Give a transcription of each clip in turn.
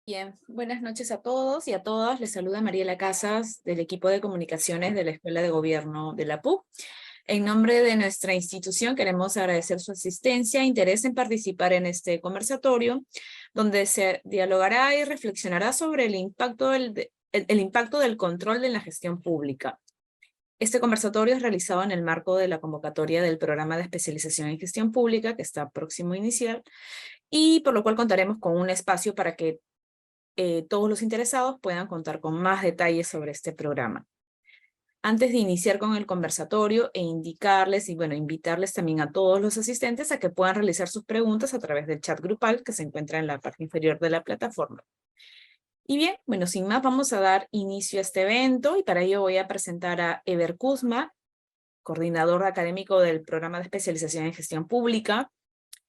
Bien, buenas noches a todos y a todas. Les saluda Mariela Casas del equipo de comunicaciones de la Escuela de Gobierno de la PUC. En nombre de nuestra institución queremos agradecer su asistencia e interés en participar en este conversatorio, donde se dialogará y reflexionará sobre el impacto del control en la gestión pública. Este conversatorio es realizado en el marco de la convocatoria del Programa de Especialización en Gestión Pública, que está próximo a iniciar, y por lo cual contaremos con un espacio para que todos los interesados puedan contar con más detalles sobre este programa. Antes de iniciar con el conversatorio indicarles invitarles también a todos los asistentes a que puedan realizar sus preguntas a través del chat grupal que se encuentra en la parte inferior de la plataforma. Y bien, sin más vamos a dar inicio a este evento y para ello voy a presentar a Eber Kuzma, coordinador académico del Programa de Especialización en Gestión Pública,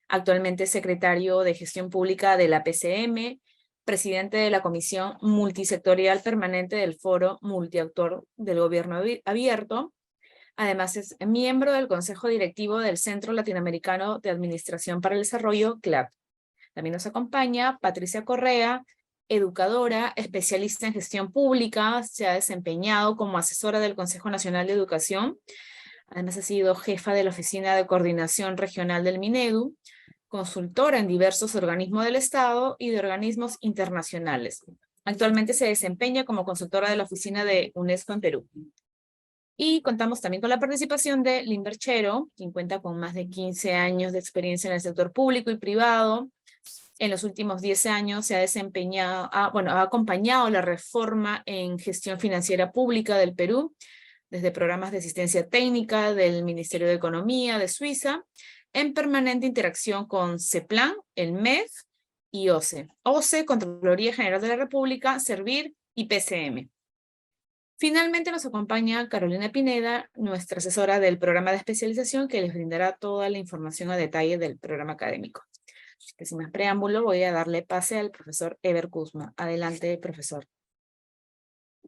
actualmente secretario de Gestión Pública de la PCM, presidente de la Comisión Multisectorial Permanente del Foro Multiactor del Gobierno Abierto. Además es miembro del Consejo Directivo del Centro Latinoamericano de Administración para el Desarrollo, CLAD. También nos acompaña Patricia Correa, educadora, especialista en gestión pública, se ha desempeñado como asesora del Consejo Nacional de Educación. Además ha sido jefa de la Oficina de Coordinación Regional del Minedu, consultora en diversos organismos del Estado y de organismos internacionales. Actualmente se desempeña como consultora de la oficina de UNESCO en Perú. Y contamos también con la participación de Lynn Berchero, quien cuenta con más de 15 años de experiencia en el sector público y privado. En los últimos 10 años se ha desempeñado, ha acompañado la reforma en gestión financiera pública del Perú, desde programas de asistencia técnica del Ministerio de Economía de Suiza, en permanente interacción con CEPLAN, el MEF y OCE. OCE, Contraloría General de la República, Servir y PCM. Finalmente nos acompaña Carolina Pineda, nuestra asesora del programa de especialización, que les brindará toda la información a detalle del programa académico. Así que sin más preámbulo, voy a darle pase al profesor Eber Kuzma. Adelante, profesor.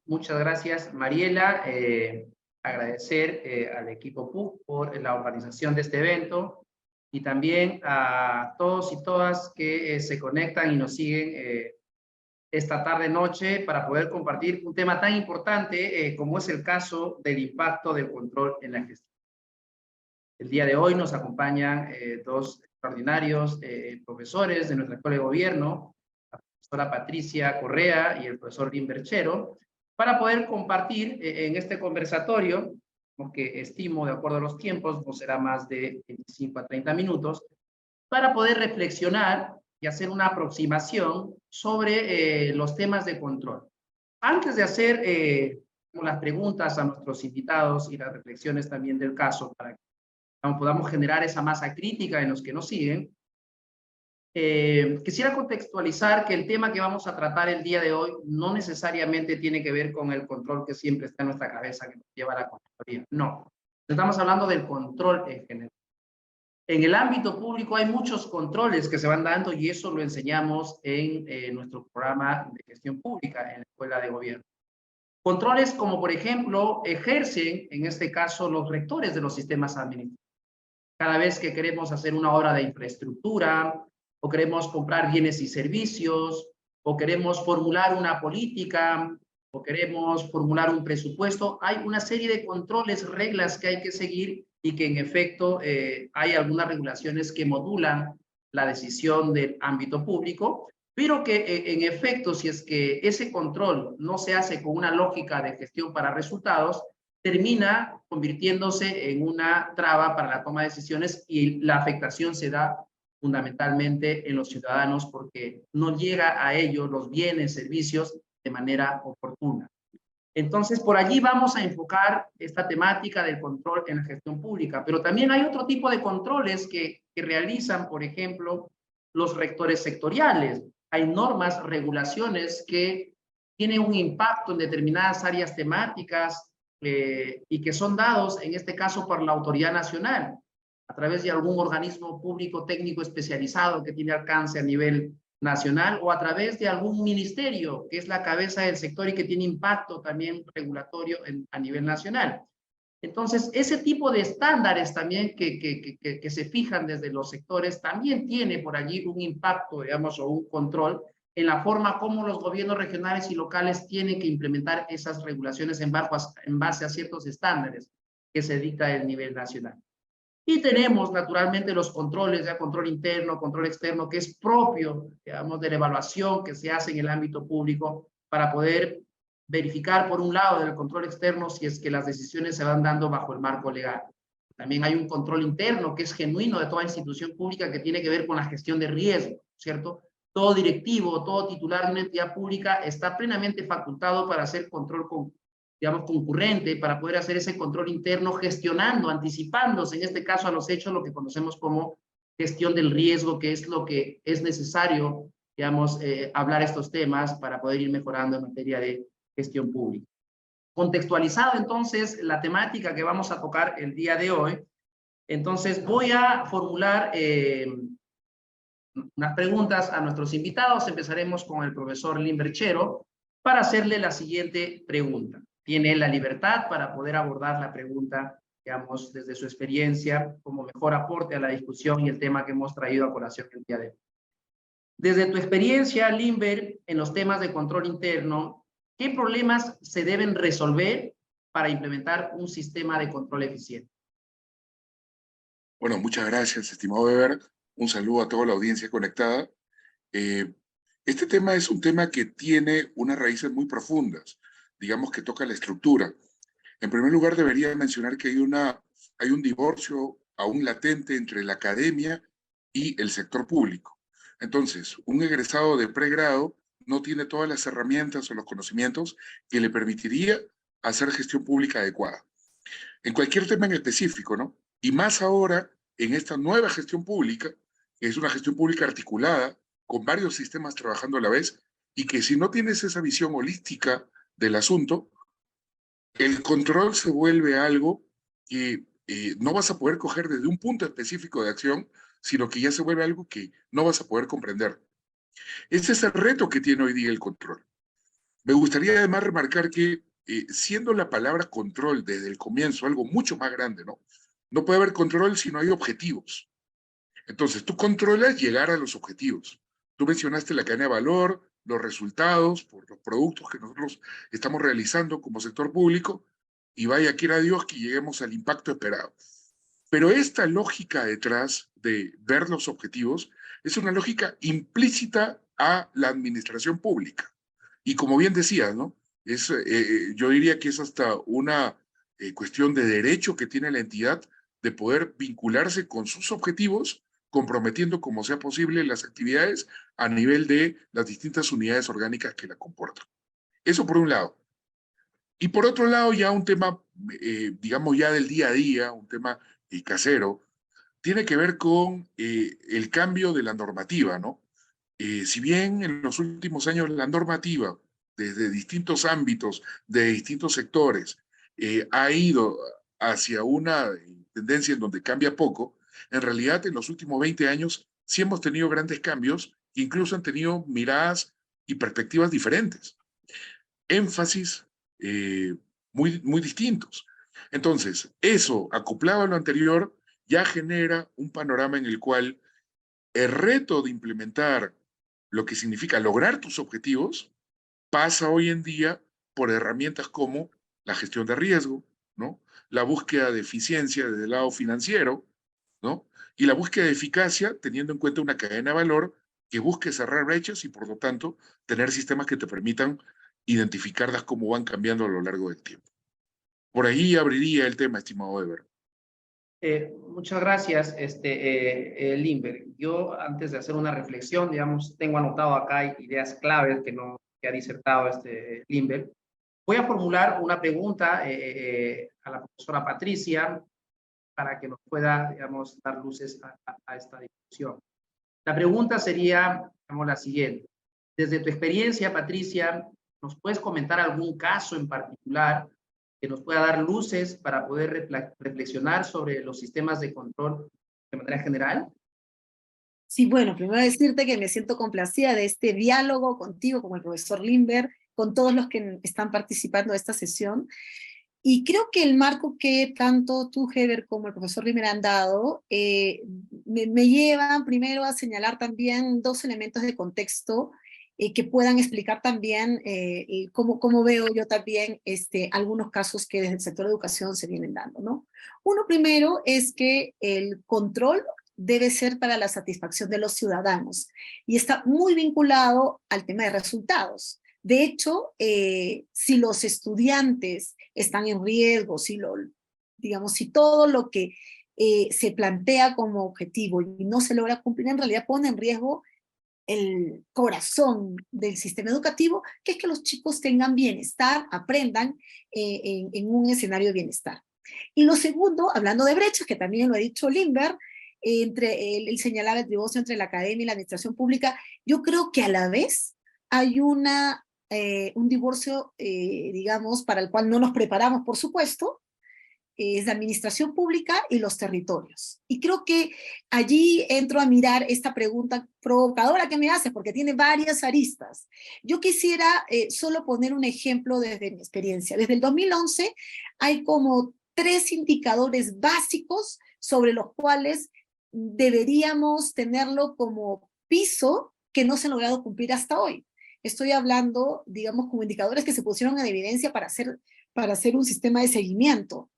Muchas gracias, Mariela. Agradecer al equipo PUC por la organización de este evento y también a todos y todas que se conectan y nos siguen esta tarde-noche para poder compartir un tema tan importante como es el caso del impacto del control en la gestión. El día de hoy nos acompañan dos extraordinarios profesores de nuestra Escuela de Gobierno, la profesora Patricia Correa y el profesor Lynn Berchero, para poder compartir en este conversatorio, que estimo de acuerdo a los tiempos, no será más de 25 a 30 minutos, para poder reflexionar y hacer una aproximación sobre los temas de control. Antes de hacer las preguntas a nuestros invitados y las reflexiones también del caso, para que podamos generar esa masa crítica en los que nos siguen, quisiera contextualizar que el tema que vamos a tratar el día de hoy no necesariamente tiene que ver con el control que siempre está en nuestra cabeza, que nos lleva a la Contraloría. No, estamos hablando del control en general. En el ámbito público hay muchos controles que se van dando y eso lo enseñamos en nuestro programa de gestión pública en la Escuela de Gobierno. Controles como, por ejemplo, ejercen, en este caso, los rectores de los sistemas administrativos. Cada vez que queremos hacer una obra de infraestructura, o queremos comprar bienes y servicios, o queremos formular una política, o queremos formular un presupuesto, hay una serie de controles, reglas que hay que seguir y que en efecto hay algunas regulaciones que modulan la decisión del ámbito público, pero que en efecto, si es que ese control no se hace con una lógica de gestión para resultados, termina convirtiéndose en una traba para la toma de decisiones y la afectación se da fundamentalmente en los ciudadanos porque no llega a ellos los bienes, servicios de manera oportuna. Entonces, por allí vamos a enfocar esta temática del control en la gestión pública, pero también hay otro tipo de controles que realizan, por ejemplo, los rectores sectoriales. Hay normas, regulaciones que tienen un impacto en determinadas áreas temáticas y que son dados, en este caso, por la autoridad nacional, a través de algún organismo público técnico especializado que tiene alcance a nivel nacional o a través de algún ministerio que es la cabeza del sector y que tiene impacto también regulatorio a nivel nacional. Entonces, ese tipo de estándares también que se fijan desde los sectores también tiene por allí un impacto, digamos, o un control en la forma como los gobiernos regionales y locales tienen que implementar esas regulaciones en base a ciertos estándares que se dicta el nivel nacional. Y tenemos naturalmente los controles, ya control interno, control externo, que es propio, digamos, de la evaluación que se hace en el ámbito público para poder verificar, por un lado, del control externo, si es que las decisiones se van dando bajo el marco legal. También hay un control interno que es genuino de toda institución pública que tiene que ver con la gestión de riesgo, ¿cierto? Todo directivo, todo titular de una entidad pública está plenamente facultado para hacer control digamos, concurrente, para poder hacer ese control interno gestionando, anticipándose, en este caso a los hechos, lo que conocemos como gestión del riesgo, que es lo que es necesario, digamos, hablar estos temas para poder ir mejorando en materia de gestión pública. Contextualizado entonces la temática que vamos a tocar el día de hoy, entonces voy a formular unas preguntas a nuestros invitados. Empezaremos con el profesor Limberchero para hacerle la siguiente pregunta. Tiene la libertad para poder abordar la pregunta, digamos, desde su experiencia, como mejor aporte a la discusión y el tema que hemos traído a colación el día de hoy. Desde tu experiencia, Limber, en los temas de control interno, ¿qué problemas se deben resolver para implementar un sistema de control eficiente? Bueno, muchas gracias, estimado Weber. Un saludo a toda la audiencia conectada. Este tema es un tema que tiene unas raíces muy profundas, digamos que toca la estructura. En primer lugar, debería mencionar que hay un divorcio aún latente entre la academia y el sector público. Entonces, un egresado de pregrado no tiene todas las herramientas o los conocimientos que le permitiría hacer gestión pública adecuada. En cualquier tema en específico, ¿no? Y más ahora, en esta nueva gestión pública, que es una gestión pública articulada, con varios sistemas trabajando a la vez, y que si no tienes esa visión holística del asunto, el control se vuelve algo que no vas a poder coger desde un punto específico de acción, sino que ya se vuelve algo que no vas a poder comprender. Ese es el reto que tiene hoy día el control. Me gustaría además remarcar que siendo la palabra control desde el comienzo algo mucho más grande, ¿no? No puede haber control si no hay objetivos. Entonces, tú controlas llegar a los objetivos. Tú mencionaste la cadena de valor, los resultados por los productos que nosotros estamos realizando como sector público, y vaya, quiera Dios que lleguemos al impacto esperado. Pero esta lógica detrás de ver los objetivos es una lógica implícita a la administración pública. Y como bien decías, ¿no? Yo diría que es hasta una cuestión de derecho que tiene la entidad de poder vincularse con sus objetivos, comprometiendo como sea posible las actividades a nivel de las distintas unidades orgánicas que la comportan. Eso por un lado. Y por otro lado, ya un tema, digamos ya del día a día, un tema casero, tiene que ver con el cambio de la normativa, ¿no? Si bien en los últimos años la normativa, desde distintos ámbitos, de distintos sectores, ha ido hacia una tendencia en donde cambia poco, en realidad en los últimos 20 años sí hemos tenido grandes cambios que incluso han tenido miradas y perspectivas diferentes, énfasis muy distintos. Entonces, eso, acoplado a lo anterior, ya genera un panorama en el cual el reto de implementar lo que significa lograr tus objetivos pasa hoy en día por herramientas como la gestión de riesgo, ¿no? La búsqueda de eficiencia desde el lado financiero, ¿no? Y la búsqueda de eficacia teniendo en cuenta una cadena de valor que busque cerrar brechas y por lo tanto tener sistemas que te permitan identificarlas como van cambiando a lo largo del tiempo. Por ahí abriría el tema, estimado Eber. Muchas gracias, Limber. Yo, antes de hacer una reflexión, digamos, tengo anotado acá ideas claves que ha disertado Limber. Voy a formular una pregunta a la profesora Patricia para que nos pueda, digamos, dar luces a esta discusión. La pregunta sería, digamos, la siguiente. Desde tu experiencia, Patricia, ¿nos puedes comentar algún caso en particular que nos pueda dar luces para poder reflexionar sobre los sistemas de control de manera general? Sí, bueno, primero decirte que me siento complacida de este diálogo contigo, con el profesor Limber, con todos los que están participando de esta sesión. Y creo que el marco que tanto tú, Heber, como el profesor Limber han dado, me llevan primero a señalar también dos elementos de contexto que puedan explicar también cómo veo yo también algunos casos que desde el sector de educación se vienen dando, ¿no? Uno primero es que el control debe ser para la satisfacción de los ciudadanos y está muy vinculado al tema de resultados. De hecho, si los estudiantes están en riesgo, digamos, si todo lo que se plantea como objetivo y no se logra cumplir, en realidad pone en riesgo el corazón del sistema educativo, que es que los chicos tengan bienestar, aprendan en un escenario de bienestar. Y lo segundo, hablando de brechas, que también lo ha dicho Lindbergh, él señalaba el divorcio entre la academia y la administración pública. Yo creo que a la vez hay un divorcio, digamos, para el cual no nos preparamos, por supuesto, es la administración pública y los territorios. Y creo que allí entro a mirar esta pregunta provocadora que me hace, porque tiene varias aristas. Yo quisiera solo poner un ejemplo desde mi experiencia. Desde el 2011 hay como 3 indicadores básicos sobre los cuales deberíamos tenerlo como piso que no se han logrado cumplir hasta hoy. Estoy hablando, digamos, como indicadores que se pusieron en evidencia para hacer un sistema de seguimiento.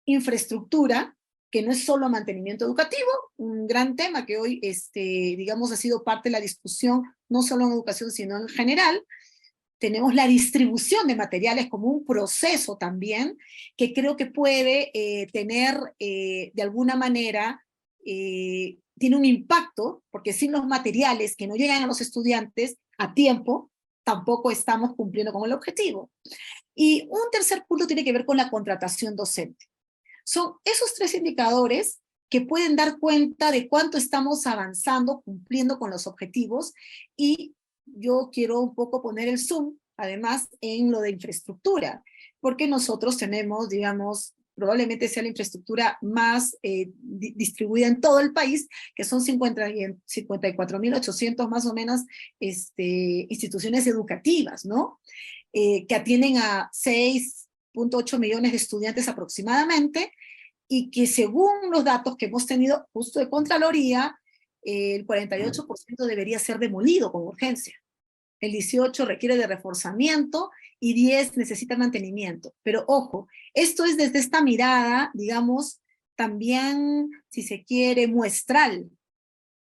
Infraestructura, que no es solo mantenimiento educativo, un gran tema que hoy, digamos, ha sido parte de la discusión, no solo en educación, sino en general. Tenemos la distribución de materiales como un proceso también, que creo que puede tener, de alguna manera, tiene un impacto, porque sin los materiales que no llegan a los estudiantes a tiempo, tampoco estamos cumpliendo con el objetivo. Y un tercer punto tiene que ver con la contratación docente. Son esos 3 indicadores que pueden dar cuenta de cuánto estamos avanzando, cumpliendo con los objetivos, y yo quiero un poco poner el zoom, además, en lo de infraestructura, porque nosotros tenemos, digamos, probablemente sea la infraestructura más distribuida en todo el país, que son 54.800 más o menos instituciones educativas, ¿no? Que atienden a 6.8 millones de estudiantes aproximadamente, y que según los datos que hemos tenido justo de Contraloría, el 48% debería ser demolido con urgencia. El 18% requiere de reforzamiento y 10% necesita mantenimiento. Pero ojo, esto es desde esta mirada, digamos, también, si se quiere, muestral,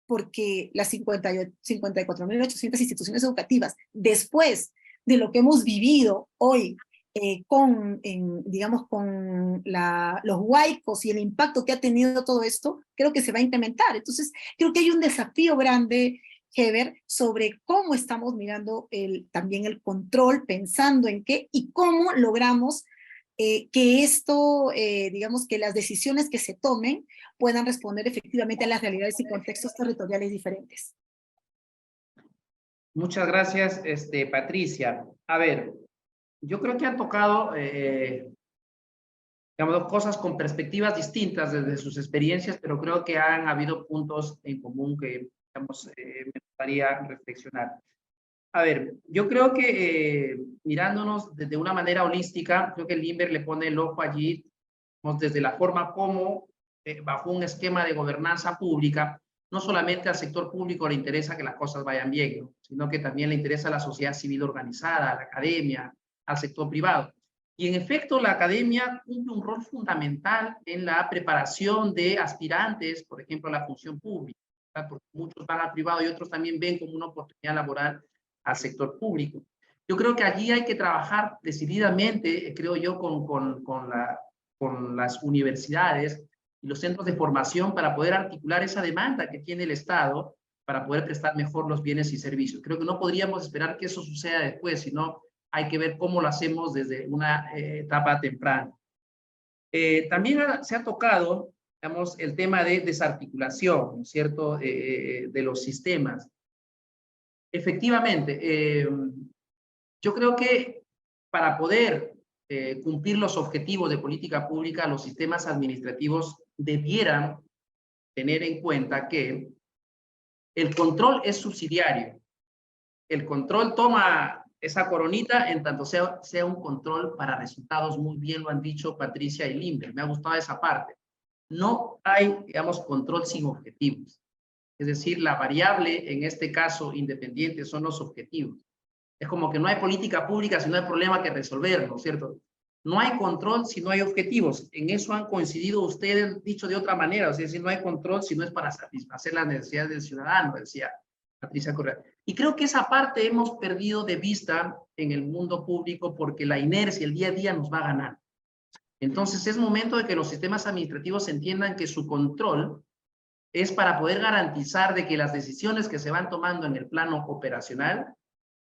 porque las 54.800 instituciones educativas, después de lo que hemos vivido hoy, digamos, con los huaicos y el impacto que ha tenido todo esto, creo que se va a incrementar. Entonces, creo que hay un desafío grande, Heber, sobre cómo estamos mirando también el control, pensando en qué y cómo logramos que esto, digamos, que las decisiones que se tomen puedan responder efectivamente a las realidades y contextos territoriales diferentes. Muchas gracias, Patricia. A ver, yo creo que han tocado, digamos, cosas con perspectivas distintas desde sus experiencias, pero creo que han habido puntos en común que, digamos, me gustaría reflexionar. A ver, yo creo que mirándonos desde una manera holística, creo que Lindbergh le pone el ojo allí, digamos, desde la forma como, bajo un esquema de gobernanza pública, no solamente al sector público le interesa que las cosas vayan bien, ¿no?, sino que también le interesa a la sociedad civil organizada, a la academia, al sector privado. Y en efecto, la academia cumple un rol fundamental en la preparación de aspirantes, por ejemplo, a la función pública, ¿verdad?, porque muchos van al privado y otros también ven como una oportunidad laboral al sector público. Yo creo que allí hay que trabajar decididamente, creo yo, con las universidades y los centros de formación para poder articular esa demanda que tiene el Estado para poder prestar mejor los bienes y servicios. Creo que no podríamos esperar que eso suceda después, sino hay que ver cómo lo hacemos desde una etapa temprana. También se ha tocado, digamos, el tema de desarticulación, ¿no es cierto?, de los sistemas. Efectivamente, yo creo que para poder cumplir los objetivos de política pública, los sistemas administrativos debieran tener en cuenta que el control es subsidiario. El control toma esa coronita en tanto sea un control para resultados. Muy bien lo han dicho Patricia y Lindbergh. Me ha gustado esa parte. No hay, digamos, control sin objetivos. Es decir, la variable, en este caso, independiente, son los objetivos. Es como que no hay política pública si no hay problema que resolver, ¿no es cierto? No hay control si no hay objetivos. En eso han coincidido ustedes, dicho de otra manera. O sea, si no hay control si no es para satisfacer las necesidades del ciudadano, decía Patricia Correa. Y creo que esa parte hemos perdido de vista en el mundo público porque la inercia, el día a día nos va a ganar. Entonces es momento de que los sistemas administrativos entiendan que su control es para poder garantizar de que las decisiones que se van tomando en el plano operacional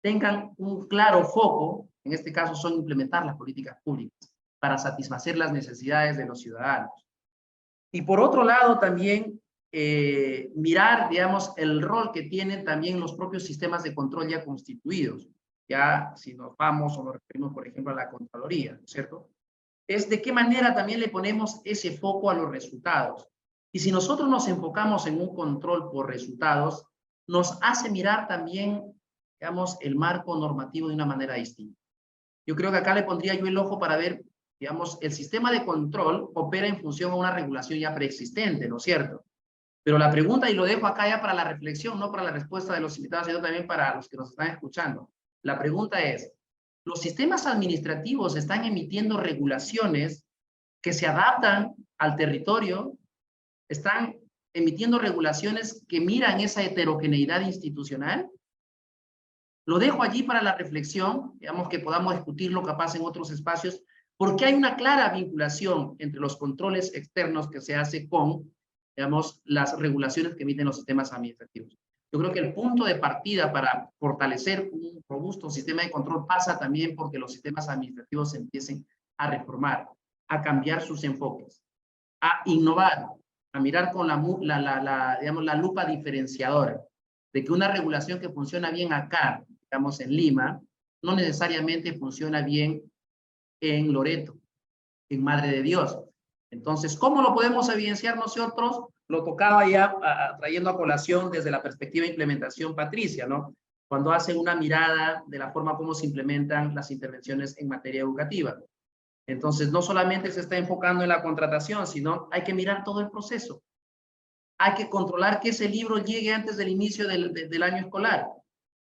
tengan un claro foco, en este caso son implementar las políticas públicas para satisfacer las necesidades de los ciudadanos. Y por otro lado también mirar, digamos, el rol que tienen también los propios sistemas de control ya constituidos. Ya si nos vamos o nos referimos, por ejemplo, a la Contraloría, ¿no es cierto? Es de qué manera también le ponemos ese foco a los resultados. Y si nosotros nos enfocamos en un control por resultados, nos hace mirar también, digamos, el marco normativo de una manera distinta. Yo creo que acá le pondría yo el ojo para ver, digamos, el sistema de control opera en función a una regulación ya preexistente, ¿no es cierto? Pero la pregunta, y lo dejo acá ya para la reflexión, no para la respuesta de los invitados, sino también para los que nos están escuchando. La pregunta es, ¿los sistemas administrativos están emitiendo regulaciones que se adaptan al territorio? ¿Están emitiendo regulaciones que miran esa heterogeneidad institucional? Lo dejo allí para la reflexión, digamos que podamos discutirlo capaz en otros espacios, porque hay una clara vinculación entre los controles externos que se hace con, digamos, las regulaciones que emiten los sistemas administrativos. Yo creo que el punto de partida para fortalecer un robusto sistema de control pasa también porque los sistemas administrativos se empiecen a reformar, a cambiar sus enfoques, a innovar, a mirar con digamos, la lupa diferenciadora, de que una regulación que funciona bien acá, digamos en Lima, no necesariamente funciona bien en Loreto, en Madre de Dios. Entonces, ¿cómo lo podemos evidenciar nosotros? Lo tocaba ya trayendo a colación desde la perspectiva de implementación Patricia, ¿no? Cuando hacen una mirada de la forma como se implementan las intervenciones en materia educativa. Entonces, no solamente se está enfocando en la contratación, sino hay que mirar todo el proceso. Hay que controlar que ese libro llegue antes del inicio del año escolar.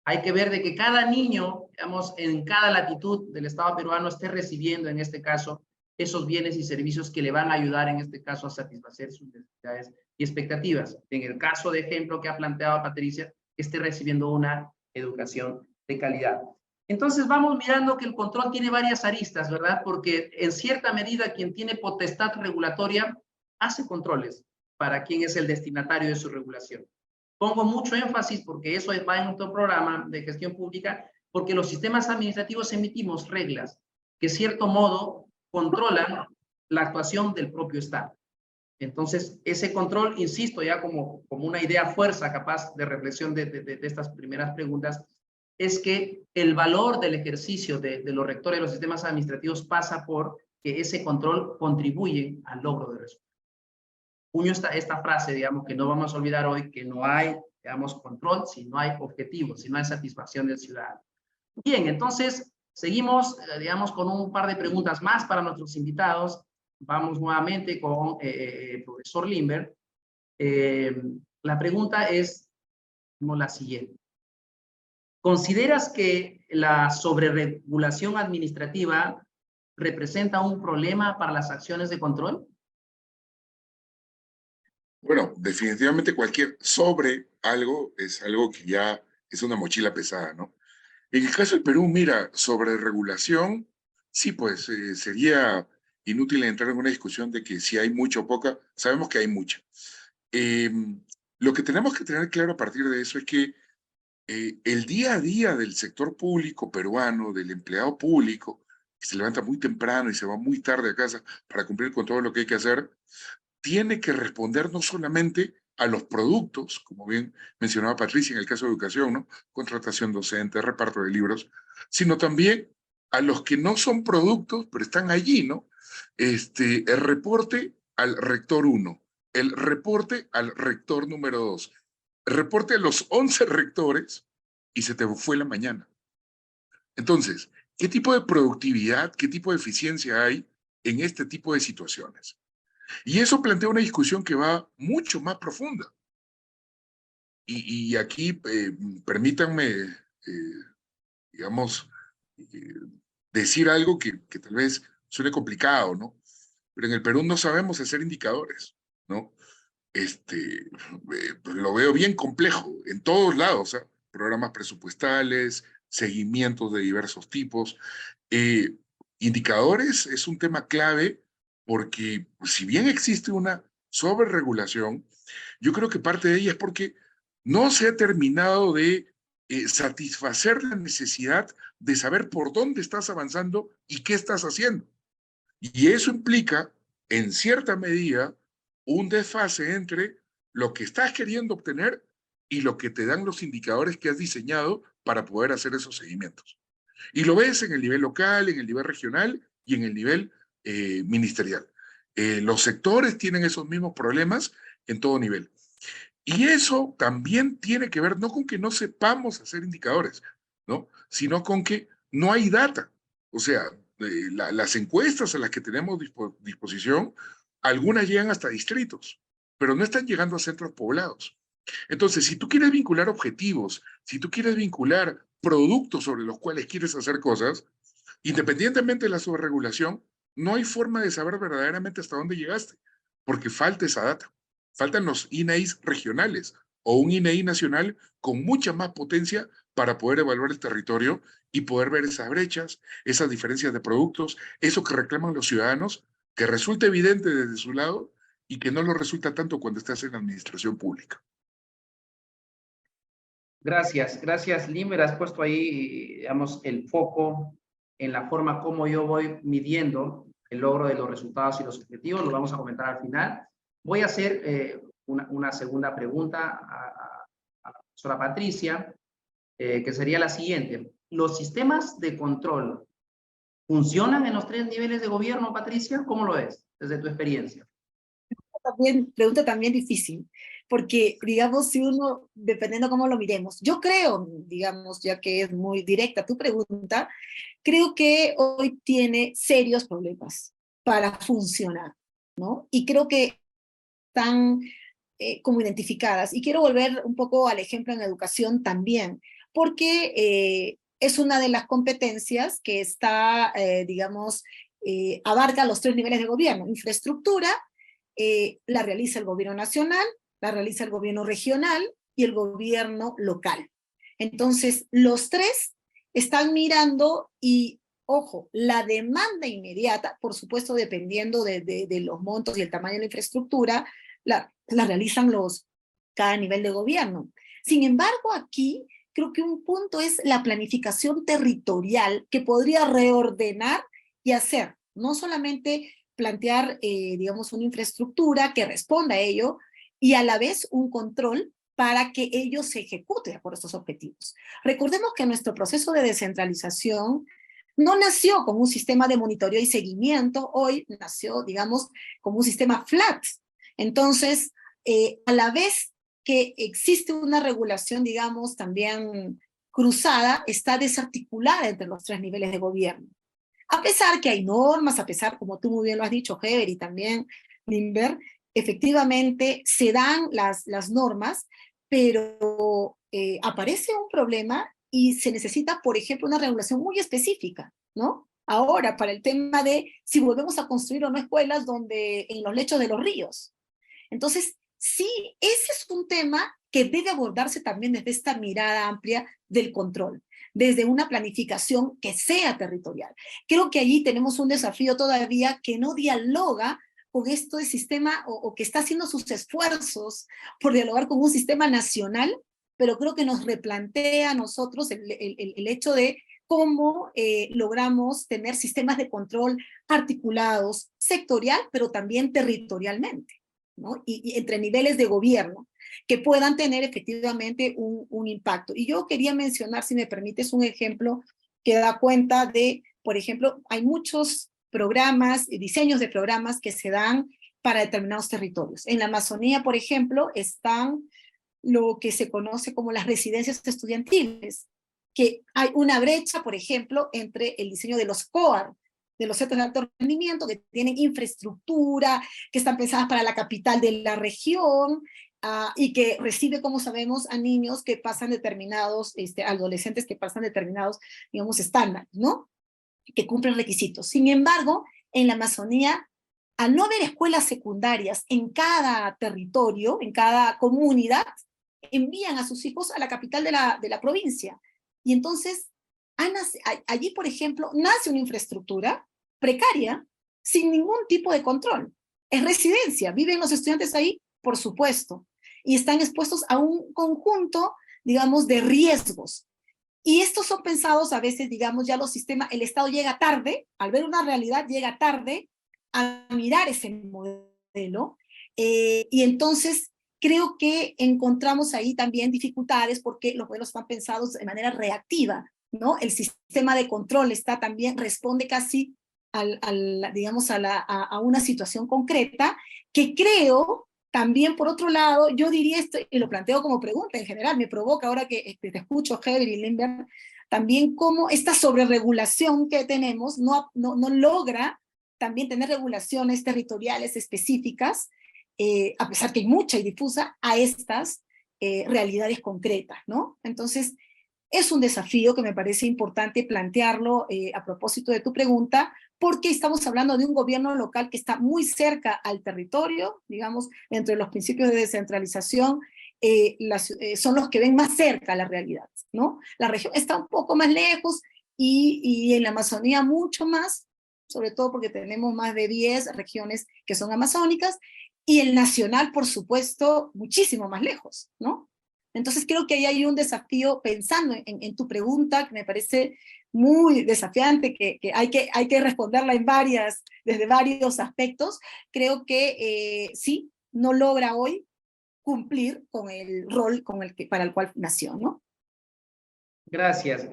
Hay que ver de que cada niño, digamos, en cada latitud del Estado peruano esté recibiendo, en este caso, esos bienes y servicios que le van a ayudar, en este caso, a satisfacer sus necesidades y expectativas. En el caso de ejemplo que ha planteado Patricia, esté recibiendo una educación de calidad. Entonces vamos mirando que el control tiene varias aristas, ¿verdad? Porque en cierta medida quien tiene potestad regulatoria hace controles para quién es el destinatario de su regulación. Pongo mucho énfasis porque eso va en otro programa de gestión pública, porque los sistemas administrativos emitimos reglas que, de cierto modo, controlan la actuación del propio Estado. Entonces, ese control, insisto, ya como una idea fuerza capaz de reflexión de estas primeras preguntas, es que el valor del ejercicio de los rectores de los sistemas administrativos pasa por que ese control contribuye al logro de resultados. Puño esta frase, digamos, que no vamos a olvidar hoy, que no hay, digamos, control si no hay objetivos, si no hay satisfacción del ciudadano. Bien, entonces, seguimos, digamos, con un par de preguntas más para nuestros invitados. Vamos nuevamente con el profesor Limber. La pregunta es como la siguiente. ¿Consideras que la sobreregulación administrativa representa un problema para las acciones de control? Bueno, definitivamente cualquier sobre algo es algo que ya es una mochila pesada, ¿no? En el caso del Perú, mira, sobre regulación, sí, pues sería inútil entrar en una discusión de que si hay mucha o poca, sabemos que hay mucha. Lo que tenemos que tener claro a partir de eso es que el día a día del sector público peruano, del empleado público, que se levanta muy temprano y se va muy tarde a casa para cumplir con todo lo que hay que hacer, tiene que responder no solamente a los productos, como bien mencionaba Patricia en el caso de educación, ¿no? Contratación docente, reparto de libros, sino también a los que no son productos, pero están allí, ¿no? El reporte al rector 1, el reporte al rector número 2, el reporte a los 11 rectores y se te fue la mañana. Entonces, ¿qué tipo de productividad, qué tipo de eficiencia hay en este tipo de situaciones? Y eso plantea una discusión que va mucho más profunda. y aquí permítanme, digamos, decir algo que tal vez suene complicado, ¿no? Pero en el Perú no sabemos hacer indicadores, ¿no? Pues lo veo bien complejo en todos lados, ¿eh? Programas presupuestales, seguimientos de diversos tipos. Indicadores es un tema clave porque si bien existe una sobreregulación, yo creo que parte de ella es porque no se ha terminado de satisfacer la necesidad de saber por dónde estás avanzando y qué estás haciendo. Y eso implica, en cierta medida, un desfase entre lo que estás queriendo obtener y lo que te dan los indicadores que has diseñado para poder hacer esos seguimientos. Y lo ves en el nivel local, en el nivel regional y en el nivel ministerial. Los sectores tienen esos mismos problemas en todo nivel. Y eso también tiene que ver no con que no sepamos hacer indicadores, ¿no? Sino con que no hay data. O sea, las encuestas a las que tenemos disposición, algunas llegan hasta distritos, pero no están llegando a centros poblados. Entonces, si tú quieres vincular objetivos, si tú quieres vincular productos sobre los cuales quieres hacer cosas, independientemente de la sobreregulación, no hay forma de saber verdaderamente hasta dónde llegaste, porque falta esa data. Faltan los INEIs regionales o un INEI nacional con mucha más potencia para poder evaluar el territorio y poder ver esas brechas, esas diferencias de productos, eso que reclaman los ciudadanos, que resulta evidente desde su lado y que no lo resulta tanto cuando estás en la administración pública. Gracias, Limber. Has puesto ahí, digamos, el foco en la forma como yo voy midiendo el logro de los resultados y los objetivos. Lo vamos a comentar al final. Voy a hacer una segunda pregunta a la profesora Patricia, que sería la siguiente. ¿Los sistemas de control funcionan en los 3 niveles de gobierno, Patricia? ¿Cómo lo ves desde tu experiencia? Pregunta también difícil, porque, digamos, si uno, dependiendo cómo lo miremos, yo creo, digamos, ya que es muy directa tu pregunta, creo que hoy tiene serios problemas para funcionar, ¿no? Y creo que están como identificadas. Y quiero volver un poco al ejemplo en educación también, porque es una de las competencias que está, digamos, abarca los 3 niveles de gobierno. Infraestructura, la realiza el gobierno nacional, la realiza el gobierno regional y el gobierno local. Entonces, los 3 están mirando y, ojo, la demanda inmediata, por supuesto, dependiendo de los montos y el tamaño de la infraestructura, la realizan cada nivel de gobierno. Sin embargo, aquí creo que un punto es la planificación territorial que podría reordenar y hacer, no solamente plantear, digamos, una infraestructura que responda a ello y a la vez un control para que ello se ejecute por estos objetivos. Recordemos que nuestro proceso de descentralización no nació como un sistema de monitoreo y seguimiento, hoy nació, digamos, como un sistema flat. Entonces, a la vez que existe una regulación, digamos, también cruzada, está desarticulada entre los 3 niveles de gobierno. A pesar que hay normas, a pesar, como tú muy bien lo has dicho, Heber, y también Limber, efectivamente se dan las normas, pero aparece un problema y se necesita, por ejemplo, una regulación muy específica, ¿no? Ahora, para el tema de si volvemos a construir o no escuelas en los lechos de los ríos. Entonces, sí, ese es un tema que debe abordarse también desde esta mirada amplia del control, desde una planificación que sea territorial. Creo que allí tenemos un desafío todavía que no dialoga con esto de sistema o que está haciendo sus esfuerzos por dialogar con un sistema nacional, pero creo que nos replantea a nosotros el hecho de cómo logramos tener sistemas de control articulados, sectorial, pero también territorialmente, ¿no? Y entre niveles de gobierno, que puedan tener efectivamente un impacto. Y yo quería mencionar, si me permites, un ejemplo que da cuenta de, por ejemplo, hay muchos programas, diseños de programas que se dan para determinados territorios. En la Amazonía, por ejemplo, están lo que se conoce como las residencias estudiantiles, que hay una brecha, por ejemplo, entre el diseño de los COAR, de los centros de alto rendimiento, que tienen infraestructura, que están pensadas para la capital de la región, y que recibe, como sabemos, a niños que pasan determinados, adolescentes que pasan determinados, digamos, estándares, ¿no? Que cumplen requisitos. Sin embargo, en la Amazonía, al no haber escuelas secundarias en cada territorio, en cada comunidad, envían a sus hijos a la capital de la provincia. Y entonces, allí, por ejemplo, nace una infraestructura precaria, sin ningún tipo de control. Es residencia, viven los estudiantes ahí, por supuesto, y están expuestos a un conjunto, digamos, de riesgos. Y estos son pensados a veces, digamos, ya los sistemas, el Estado llega tarde, al ver una realidad, llega tarde a mirar ese modelo, y entonces creo que encontramos ahí también dificultades porque los modelos están pensados de manera reactiva, ¿no? El sistema de control está también, responde casi digamos, a una situación concreta, que creo también, por otro lado, yo diría esto, y lo planteo como pregunta en general, me provoca ahora que te escucho, Heber y Lindberg, también cómo esta sobreregulación que tenemos no logra también tener regulaciones territoriales específicas, a pesar que hay mucha y difusa, a estas realidades concretas, ¿no? Entonces, es un desafío que me parece importante plantearlo a propósito de tu pregunta, porque estamos hablando de un gobierno local que está muy cerca al territorio, digamos, entre los principios de descentralización, son los que ven más cerca la realidad, ¿no? La región está un poco más lejos y en la Amazonía mucho más, sobre todo porque tenemos más de 10 regiones que son amazónicas, y el nacional, por supuesto, muchísimo más lejos, ¿no? Entonces creo que ahí hay un desafío, pensando en tu pregunta, que me parece muy desafiante, que hay que responderla desde varios aspectos. Creo que sí, no logra hoy cumplir con el rol para el cual nació, ¿no? Gracias,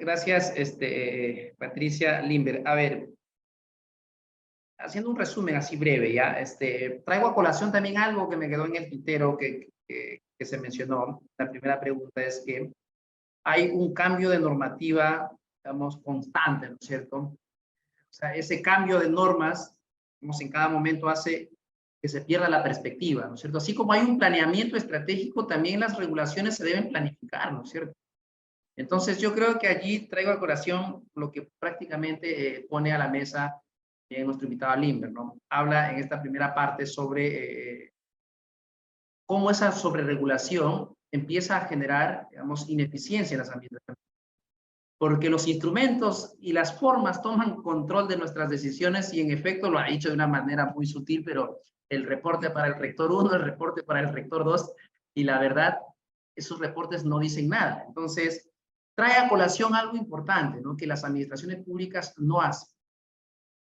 Patricia Lindberg. A ver, haciendo un resumen así breve, ya, traigo a colación también algo que me quedó en el tintero que se mencionó. La primera pregunta es que hay un cambio de normativa, digamos, constante, ¿no es cierto? O sea, ese cambio de normas, digamos, en cada momento hace que se pierda la perspectiva, ¿no es cierto? Así como hay un planeamiento estratégico, también las regulaciones se deben planificar, ¿no es cierto? Entonces, yo creo que allí traigo a colación lo que prácticamente pone a la mesa nuestro invitado Lindberg, ¿no? Habla en esta primera parte sobre cómo esa sobreregulación empieza a generar, digamos, ineficiencia en las administraciones. Porque los instrumentos y las formas toman control de nuestras decisiones y en efecto lo ha dicho de una manera muy sutil, pero el reporte para el rector 1, el reporte para el rector 2, y la verdad, esos reportes no dicen nada. Entonces, trae a colación algo importante, ¿no? Que las administraciones públicas no hacen.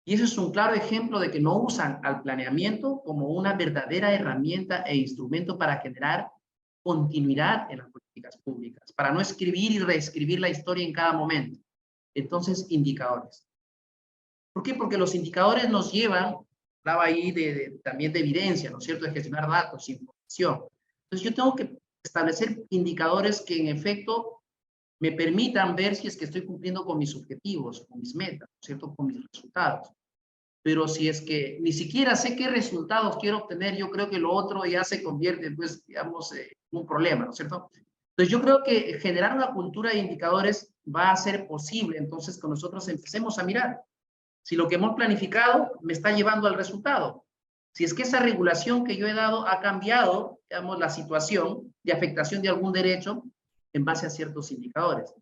Y eso es un claro ejemplo de que no usan al planeamiento como una verdadera herramienta e instrumento para generar continuidad en las políticas públicas, para no escribir y reescribir la historia en cada momento. Entonces, indicadores. ¿Por qué? Porque los indicadores nos llevan, hablaba ahí también de evidencia, ¿no es cierto?, de gestionar datos, información. Entonces, yo tengo que establecer indicadores que en efecto me permitan ver si es que estoy cumpliendo con mis objetivos, con mis metas, ¿no es cierto?, con mis resultados. Pero si es que ni siquiera sé qué resultados quiero obtener, yo creo que lo otro ya se convierte, pues, digamos, en un problema, ¿no es cierto? Entonces yo creo que generar una cultura de indicadores va a ser posible, entonces que nosotros empecemos a mirar si lo que hemos planificado me está llevando al resultado. Si es que esa regulación que yo he dado ha cambiado, digamos, la situación de afectación de algún derecho en base a ciertos indicadores.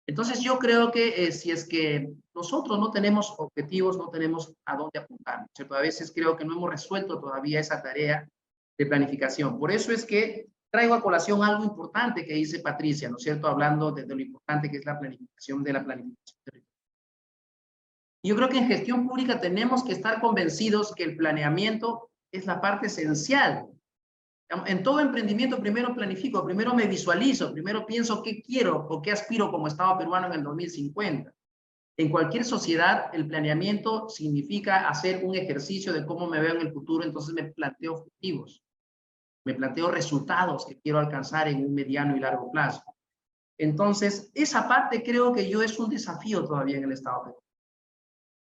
Entonces yo creo que si es que nosotros no tenemos objetivos, no tenemos a dónde apuntar, ¿cierto? A veces creo que no hemos resuelto todavía esa tarea de planificación. Por eso es que traigo a colación algo importante que dice Patricia, ¿no es cierto? Hablando de lo importante que es la planificación de la planificación territorial. Yo creo que en gestión pública tenemos que estar convencidos que el planeamiento es la parte esencial. En todo emprendimiento primero planifico, primero me visualizo, primero pienso qué quiero o qué aspiro como Estado peruano en el 2050. En cualquier sociedad, el planeamiento significa hacer un ejercicio de cómo me veo en el futuro, entonces me planteo objetivos, me planteo resultados que quiero alcanzar en un mediano y largo plazo. Entonces, esa parte creo que yo es un desafío todavía en el Estado peruano.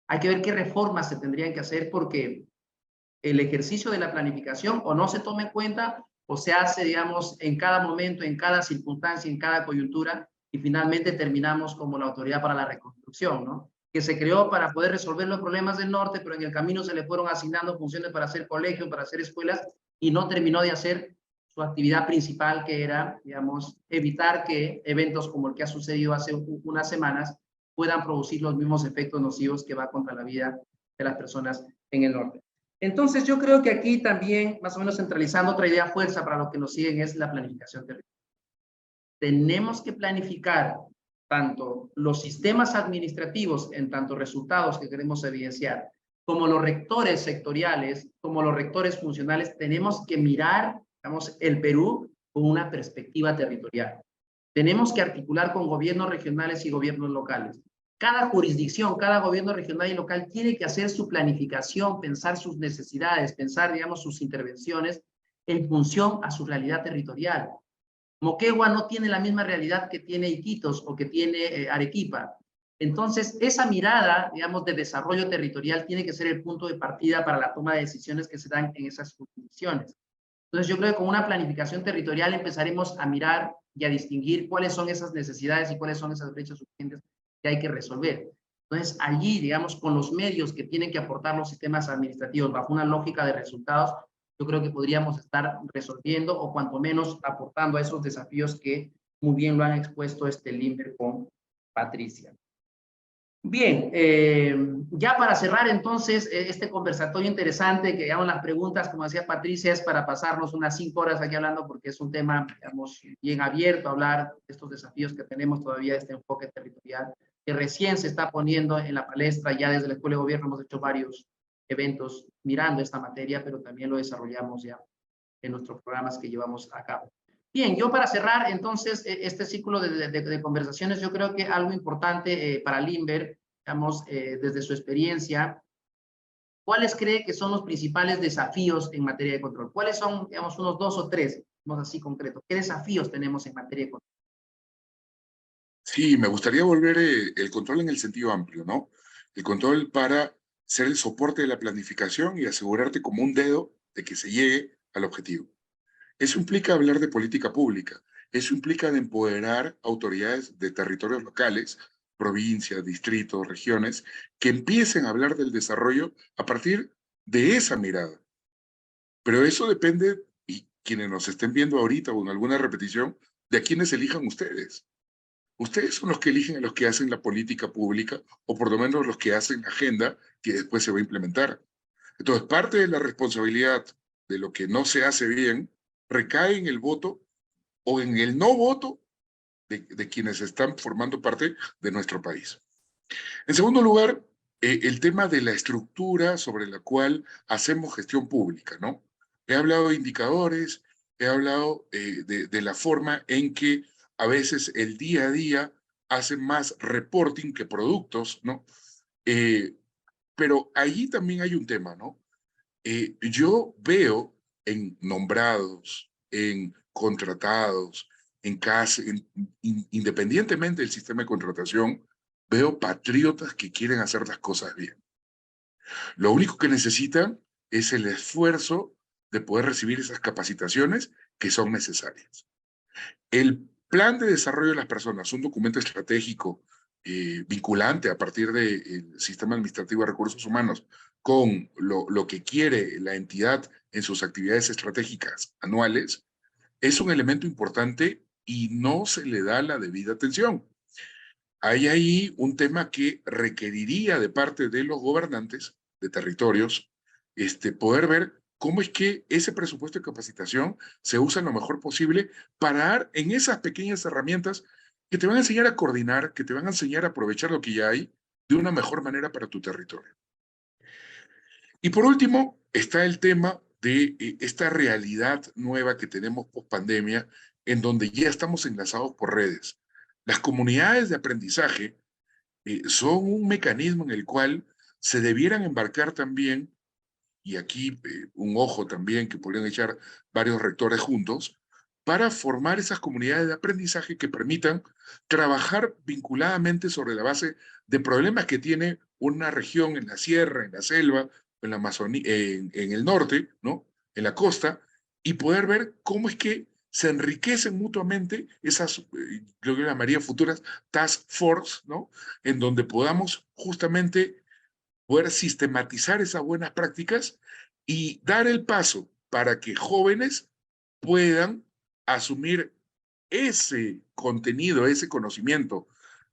Hay que ver qué reformas se tendrían que hacer porque el ejercicio de la planificación o no se toma en cuenta o se hace, digamos, en cada momento, en cada circunstancia, en cada coyuntura, y finalmente terminamos como la Autoridad para la Reconstrucción, ¿no? Que se creó para poder resolver los problemas del norte, pero en el camino se le fueron asignando funciones para hacer colegios, para hacer escuelas, y no terminó de hacer su actividad principal, que era, digamos, evitar que eventos como el que ha sucedido hace unas semanas puedan producir los mismos efectos nocivos que va contra la vida de las personas en el norte. Entonces, yo creo que aquí también, más o menos centralizando, otra idea fuerza para los que nos siguen es la planificación territorial. Tenemos que planificar tanto los sistemas administrativos en tanto resultados que queremos evidenciar, como los rectores sectoriales, como los rectores funcionales. Tenemos que mirar, digamos, el Perú con una perspectiva territorial. Tenemos que articular con gobiernos regionales y gobiernos locales. Cada jurisdicción, cada gobierno regional y local tiene que hacer su planificación, pensar sus necesidades, pensar, digamos, sus intervenciones en función a su realidad territorial. Moquegua no tiene la misma realidad que tiene Iquitos o que tiene Arequipa. Entonces, esa mirada, digamos, de desarrollo territorial tiene que ser el punto de partida para la toma de decisiones que se dan en esas jurisdicciones. Entonces, yo creo que con una planificación territorial empezaremos a mirar y a distinguir cuáles son esas necesidades y cuáles son esas brechas urgentes que hay que resolver. Entonces, allí, digamos, con los medios que tienen que aportar los sistemas administrativos bajo una lógica de resultados, yo creo que podríamos estar resolviendo o cuanto menos aportando a esos desafíos que muy bien lo han expuesto Limber con Patricia. Bien, ya para cerrar entonces este conversatorio interesante, que hagan las preguntas, como decía Patricia, es para pasarnos unas 5 horas aquí hablando, porque es un tema, digamos, bien abierto, hablar de estos desafíos que tenemos todavía, este enfoque territorial, que recién se está poniendo en la palestra. Ya desde la Escuela de Gobierno hemos hecho varios eventos mirando esta materia, pero también lo desarrollamos ya en nuestros programas que llevamos a cabo. Bien, yo para cerrar entonces este ciclo de conversaciones, yo creo que algo importante para Limber, digamos, desde su experiencia, ¿cuáles cree que son los principales desafíos en materia de control? ¿Cuáles son, digamos, unos 2 o 3, digamos así concretos? ¿Qué desafíos tenemos en materia de control? Sí, me gustaría volver el control en el sentido amplio, ¿no? El control para ser el soporte de la planificación y asegurarte como un dedo de que se llegue al objetivo. Eso implica hablar de política pública. Eso implica de empoderar autoridades de territorios locales, provincias, distritos, regiones, que empiecen a hablar del desarrollo a partir de esa mirada. Pero eso depende, y quienes nos estén viendo ahorita o en alguna repetición, de a quienes elijan ustedes. Ustedes son los que eligen a los que hacen la política pública, o por lo menos los que hacen la agenda que después se va a implementar. Entonces, parte de la responsabilidad de lo que no se hace bien recae en el voto o en el no voto de quienes están formando parte de nuestro país. En segundo lugar, el tema de la estructura sobre la cual hacemos gestión pública, ¿no? He hablado de indicadores, he hablado de la forma en que a veces el día a día hace más reporting que productos, ¿no? Pero allí también hay un tema, ¿no? Yo veo en nombrados, en contratados, independientemente del sistema de contratación, veo patriotas que quieren hacer las cosas bien. Lo único que necesitan es el esfuerzo de poder recibir esas capacitaciones que son necesarias. El plan de desarrollo de las personas, un documento estratégico vinculante a partir del sistema administrativo de recursos humanos con lo que quiere la entidad en sus actividades estratégicas anuales, es un elemento importante y no se le da la debida atención. Hay ahí un tema que requeriría de parte de los gobernantes de territorios poder ver cómo es que ese presupuesto de capacitación se usa lo mejor posible para dar en esas pequeñas herramientas que te van a enseñar a coordinar, que te van a enseñar a aprovechar lo que ya hay de una mejor manera para tu territorio. Y por último, está el tema de esta realidad nueva que tenemos post pandemia, en donde ya estamos enlazados por redes. Las comunidades de aprendizaje son un mecanismo en el cual se debieran embarcar también, y aquí un ojo también que podrían echar varios rectores juntos, para formar esas comunidades de aprendizaje que permitan trabajar vinculadamente sobre la base de problemas que tiene una región en la sierra, en la selva, en la Amazonía, en el norte, ¿no? En la costa, y poder ver cómo es que se enriquecen mutuamente esas, yo que llamaría futuras task force, ¿no? En donde podamos justamente poder sistematizar esas buenas prácticas y dar el paso para que jóvenes puedan asumir ese contenido, ese conocimiento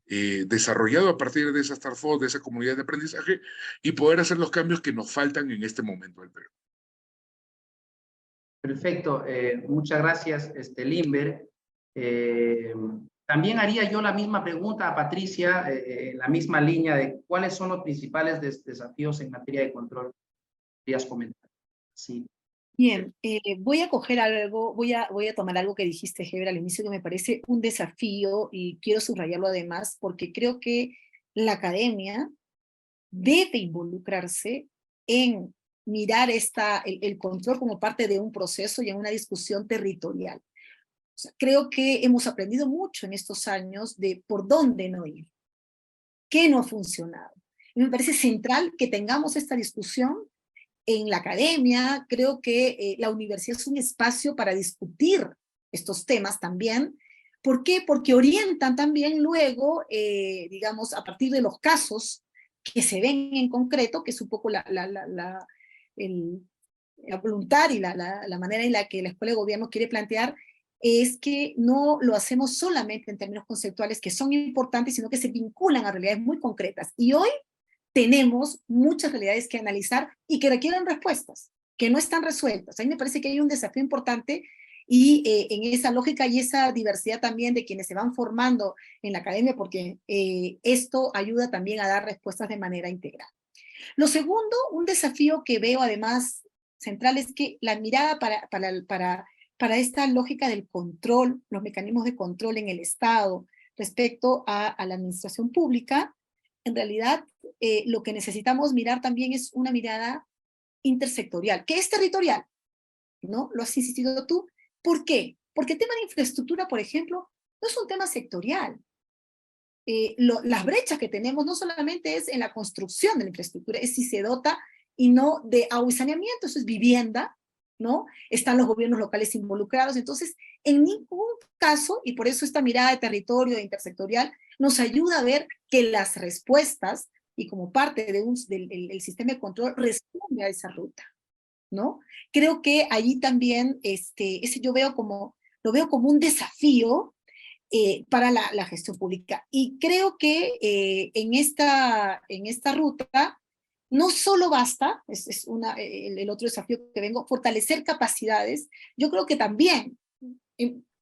desarrollado a partir de esas task force, de esa comunidad de aprendizaje, y poder hacer los cambios que nos faltan en este momento del Perú. Perfecto, muchas gracias, Limber. También haría yo la misma pregunta a Patricia, en la misma línea de cuáles son los principales desafíos en materia de control. ¿Podrías comentar? Sí. Bien, voy a coger algo, voy a tomar algo que dijiste, Heber, al inicio, que me parece un desafío y quiero subrayarlo además porque creo que la academia debe involucrarse en mirar el control como parte de un proceso y en una discusión territorial. O sea, creo que hemos aprendido mucho en estos años de por dónde no ir, qué no ha funcionado. Y me parece central que tengamos esta discusión en la academia. Creo que la universidad es un espacio para discutir estos temas también. ¿Por qué? Porque orientan también luego, digamos, a partir de los casos que se ven en concreto, que es un poco la voluntad y la manera en la que la Escuela de Gobierno quiere plantear, es que no lo hacemos solamente en términos conceptuales, que son importantes, sino que se vinculan a realidades muy concretas. Y hoy tenemos muchas realidades que analizar y que requieren respuestas, que no están resueltas. A mí me parece que hay un desafío importante y en esa lógica y esa diversidad también de quienes se van formando en la academia, porque esto ayuda también a dar respuestas de manera integral. Lo segundo, un desafío que veo además central, es que la mirada para esta lógica del control, los mecanismos de control en el Estado respecto a la administración pública, en realidad lo que necesitamos mirar también es una mirada intersectorial, que es territorial, ¿no? Lo has insistido tú. ¿Por qué? Porque el tema de infraestructura, por ejemplo, no es un tema sectorial. Las brechas que tenemos no solamente es en la construcción de la infraestructura, es si se dota y no de agua y saneamiento, eso es vivienda, ¿no? Están los gobiernos locales involucrados. Entonces, en ningún caso, y por eso esta mirada de territorio intersectorial nos ayuda a ver que las respuestas, y como parte del sistema de control, responde a esa ruta, ¿no? Creo que allí también, ese lo veo como un desafío para la gestión pública. Y creo que en esta ruta no solo basta, es el otro desafío que vengo, fortalecer capacidades. Yo creo que también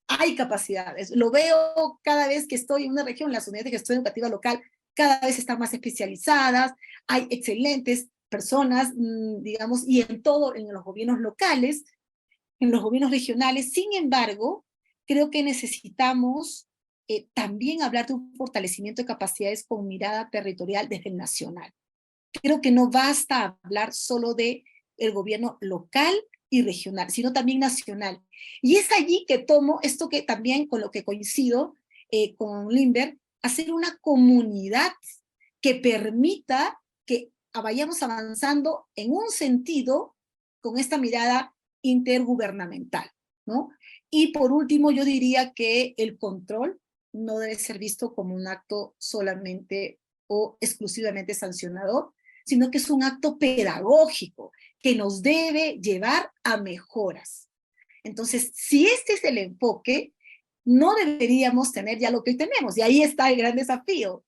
hay capacidades. Lo veo cada vez que estoy en una región, las unidades de gestión educativa local cada vez están más especializadas, hay excelentes personas, digamos, y en los gobiernos locales, en los gobiernos regionales. Sin embargo, creo que necesitamos también hablar de un fortalecimiento de capacidades con mirada territorial desde el nacional. Creo que no basta hablar solo de el gobierno local y regional, sino también nacional. Y es allí que tomo esto que también con lo que coincido con Limber, hacer una comunidad que permita que vayamos avanzando en un sentido con esta mirada intergubernamental, ¿no? Y por último, yo diría que el control no debe ser visto como un acto solamente o exclusivamente sancionador, sino que es un acto pedagógico que nos debe llevar a mejoras. Entonces, si este es el enfoque, no deberíamos tener ya lo que hoy tenemos, y ahí está el gran desafío,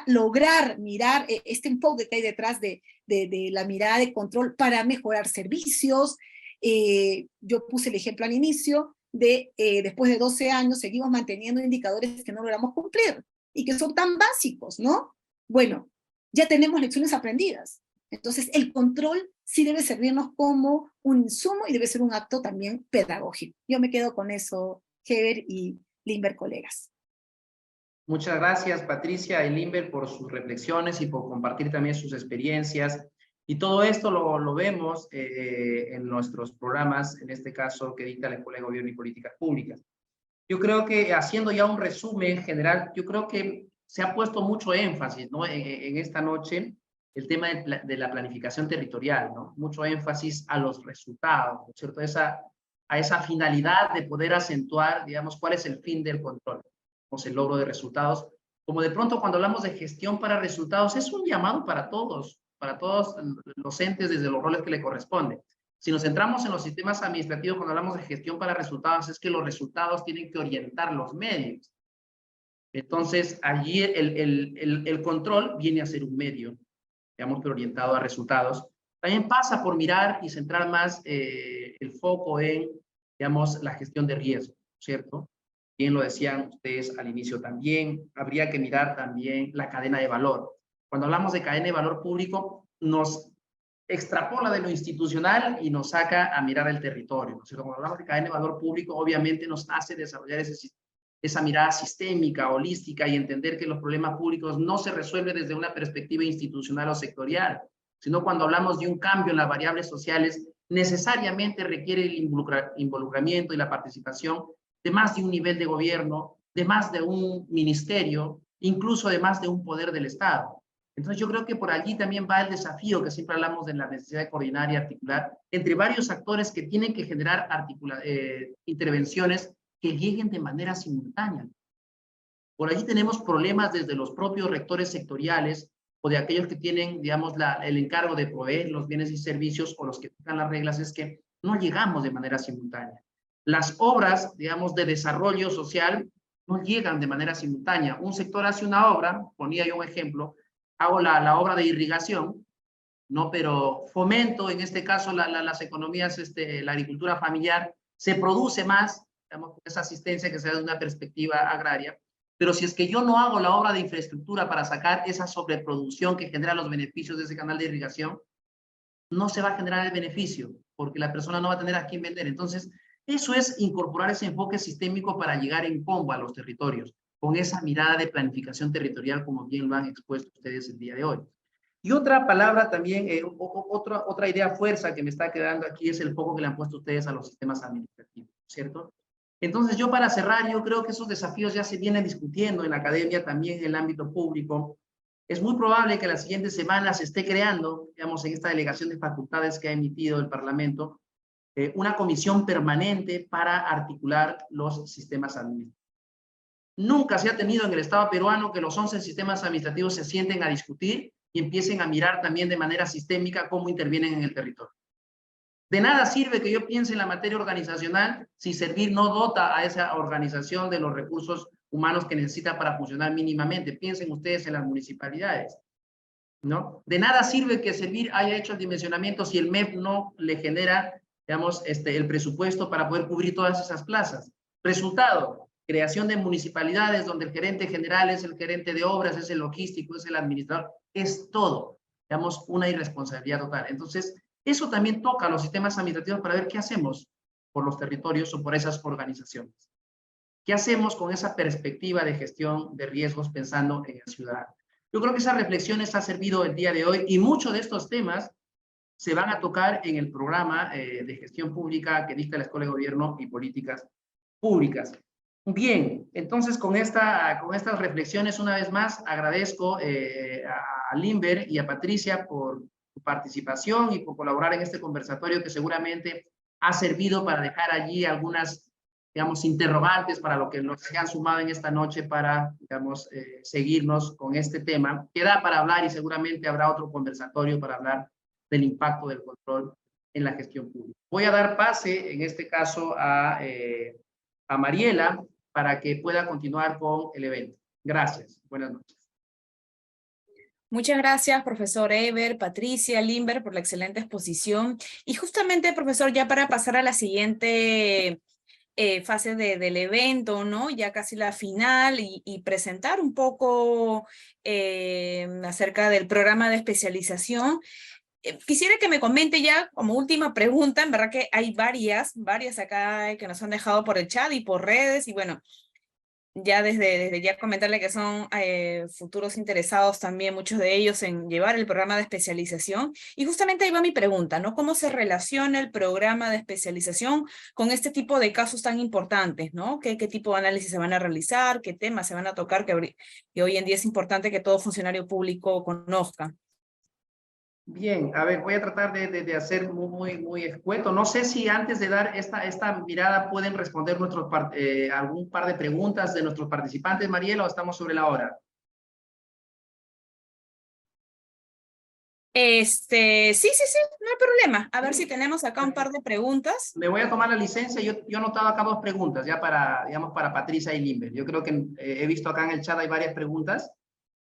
lograr mirar este enfoque que hay detrás de la mirada de control para mejorar servicios. Yo puse el ejemplo al inicio de después de 12 años seguimos manteniendo indicadores que no logramos cumplir y que son tan básicos, ¿no? Bueno, ya tenemos lecciones aprendidas. Entonces, el control sí debe servirnos como un insumo y debe ser un acto también pedagógico. Yo me quedo con eso, Heber y Limber, colegas. Muchas gracias, Patricia y Limber, por sus reflexiones y por compartir también sus experiencias. Y todo esto lo vemos en nuestros programas, en este caso que dicta la Escuela de Gobierno y Políticas Públicas. Yo creo que, haciendo ya un resumen general, yo creo que se ha puesto mucho énfasis, ¿no? En esta noche, el tema de la planificación territorial, ¿no? Mucho énfasis a los resultados, ¿no es cierto? a esa finalidad de poder acentuar, digamos, cuál es el fin del control, o el logro de resultados. Como de pronto cuando hablamos de gestión para resultados, es un llamado para todos los entes desde los roles que le corresponden. Si nos centramos en los sistemas administrativos, cuando hablamos de gestión para resultados, es que los resultados tienen que orientar los medios. Entonces, allí el control viene a ser un medio, digamos, que orientado a resultados. También pasa por mirar y centrar más el foco en, digamos, la gestión de riesgo, ¿cierto? Bien lo decían ustedes al inicio también, habría que mirar también la cadena de valor. Cuando hablamos de cadena de valor público, nos extrapola de lo institucional y nos saca a mirar el territorio, ¿no? Cuando hablamos de cadena de valor público, obviamente nos hace desarrollar esa mirada sistémica, holística, y entender que los problemas públicos no se resuelven desde una perspectiva institucional o sectorial, sino cuando hablamos de un cambio en las variables sociales, necesariamente requiere el involucramiento y la participación de más de un nivel de gobierno, de más de un ministerio, incluso de más de un poder del Estado. Entonces yo creo que por allí también va el desafío que siempre hablamos de la necesidad de coordinar y articular entre varios actores que tienen que generar intervenciones que lleguen de manera simultánea. Por allí tenemos problemas desde los propios rectores sectoriales o de aquellos que tienen, digamos, el encargo de proveer los bienes y servicios o los que fijan las reglas, es que no llegamos de manera simultánea. Las obras, digamos, de desarrollo social no llegan de manera simultánea. Un sector hace una obra, ponía yo un ejemplo, hago la obra de irrigación, ¿no? Pero fomento, en este caso, las economías, la agricultura familiar, se produce más, digamos, esa asistencia que se da de una perspectiva agraria. Pero si es que yo no hago la obra de infraestructura para sacar esa sobreproducción que genera los beneficios de ese canal de irrigación, no se va a generar el beneficio, porque la persona no va a tener a quién vender. Entonces, eso es incorporar ese enfoque sistémico para llegar en combo a los territorios, con esa mirada de planificación territorial, como bien lo han expuesto ustedes el día de hoy. Y otra palabra también, otra idea fuerza que me está quedando aquí es el foco que le han puesto ustedes a los sistemas administrativos, ¿cierto? Entonces yo para cerrar, yo creo que esos desafíos ya se vienen discutiendo en la academia, también en el ámbito público. Es muy probable que las siguientes semanas se esté creando, digamos, en esta delegación de facultades que ha emitido el Parlamento, una comisión permanente para articular los sistemas administrativos. Nunca se ha tenido en el Estado peruano que los 11 sistemas administrativos se sienten a discutir y empiecen a mirar también de manera sistémica cómo intervienen en el territorio. De nada sirve que yo piense en la materia organizacional si Servir no dota a esa organización de los recursos humanos que necesita para funcionar mínimamente. Piensen ustedes en las municipalidades, ¿no? De nada sirve que Servir haya hecho el dimensionamiento si el MEP no le genera, digamos, el presupuesto para poder cubrir todas esas plazas. Resultado, creación de municipalidades donde el gerente general es el gerente de obras, es el logístico, es el administrador, es todo, digamos, una irresponsabilidad total. Entonces, eso también toca a los sistemas administrativos para ver qué hacemos por los territorios o por esas organizaciones. ¿Qué hacemos con esa perspectiva de gestión de riesgos pensando en el ciudadano? Yo creo que esas reflexiones han servido el día de hoy y muchos de estos temas se van a tocar en el programa de gestión pública que dicta la Escuela de Gobierno y Políticas Públicas. Bien, entonces con estas reflexiones una vez más agradezco a Limber y a Patricia por su participación y por colaborar en este conversatorio que seguramente ha servido para dejar allí algunas, digamos, interrogantes para lo que nos se han sumado en esta noche para, digamos, seguirnos con este tema. Queda para hablar y seguramente habrá otro conversatorio para hablar del impacto del control en la gestión pública. Voy a dar pase, en este caso, a Mariela para que pueda continuar con el evento. Gracias. Buenas noches. Muchas gracias, profesor Eber, Patricia, Limber, por la excelente exposición. Y justamente, profesor, ya para pasar a la siguiente fase del evento, ¿no? Ya casi la final y presentar un poco acerca del programa de especialización. Quisiera que me comente ya como última pregunta, en verdad que hay varias acá que nos han dejado por el chat y por redes, y bueno, ya desde ya comentarle que son futuros interesados también, muchos de ellos, en llevar el programa de especialización. Y justamente ahí va mi pregunta, ¿no? ¿Cómo se relaciona el programa de especialización con este tipo de casos tan importantes, ¿no? ¿Qué tipo de análisis se van a realizar? ¿Qué temas se van a tocar? Que hoy en día es importante que todo funcionario público conozca. Bien, a ver, voy a tratar de hacer muy escueto. No sé si antes de dar esta mirada pueden responder algún par de preguntas de nuestros participantes, Mariela, o estamos sobre la hora. Sí, no hay problema. A ver si tenemos acá un par de preguntas. Me voy a tomar la licencia. Yo he anotado acá 2 preguntas, ya para, digamos, para Patricia y Limber. Yo creo que he visto acá en el chat hay varias preguntas.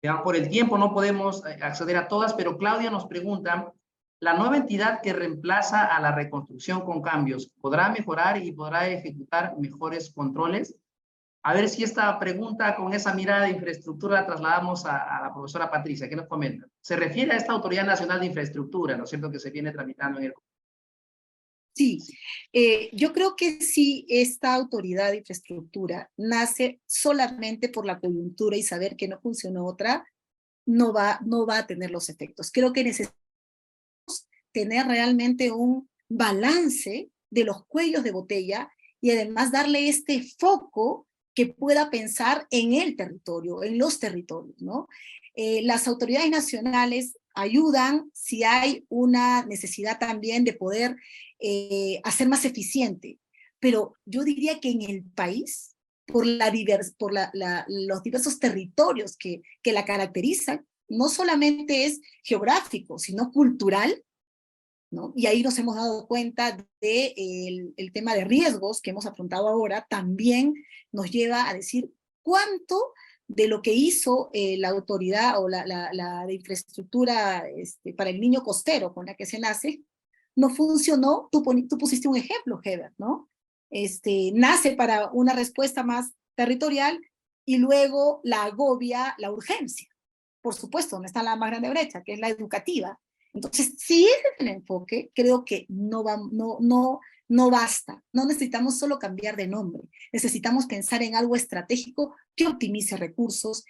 Ya por el tiempo no podemos acceder a todas, pero Claudia nos pregunta, ¿la nueva entidad que reemplaza a la reconstrucción con cambios podrá mejorar y podrá ejecutar mejores controles? A ver si esta pregunta con esa mirada de infraestructura la trasladamos a la profesora Patricia. ¿Qué nos comenta? Se refiere a esta Autoridad Nacional de Infraestructura, ¿no es cierto?, que se viene tramitando en el... Sí, yo creo que si esta autoridad de infraestructura nace solamente por la coyuntura y saber que no funcionó otra, no va a tener los efectos. Creo que necesitamos tener realmente un balance de los cuellos de botella y además darle este foco que pueda pensar en el territorio, en los territorios, ¿no? Las autoridades nacionales ayudan si hay una necesidad también de poder hacer más eficiente, pero yo diría que en el país, por los diversos territorios que la caracterizan, no solamente es geográfico, sino cultural, ¿no? Y ahí nos hemos dado cuenta de el tema de riesgos que hemos afrontado ahora, también nos lleva a decir cuánto de lo que hizo la autoridad o la de infraestructura para el niño costero con la que se nace, no funcionó. Tú pusiste un ejemplo, Heber, ¿no? Nace para una respuesta más territorial y luego la agobia la urgencia. Por supuesto, donde está la más grande brecha, que es la educativa. Entonces, si ese es el enfoque, creo que no basta. No necesitamos solo cambiar de nombre. Necesitamos pensar en algo estratégico que optimice recursos,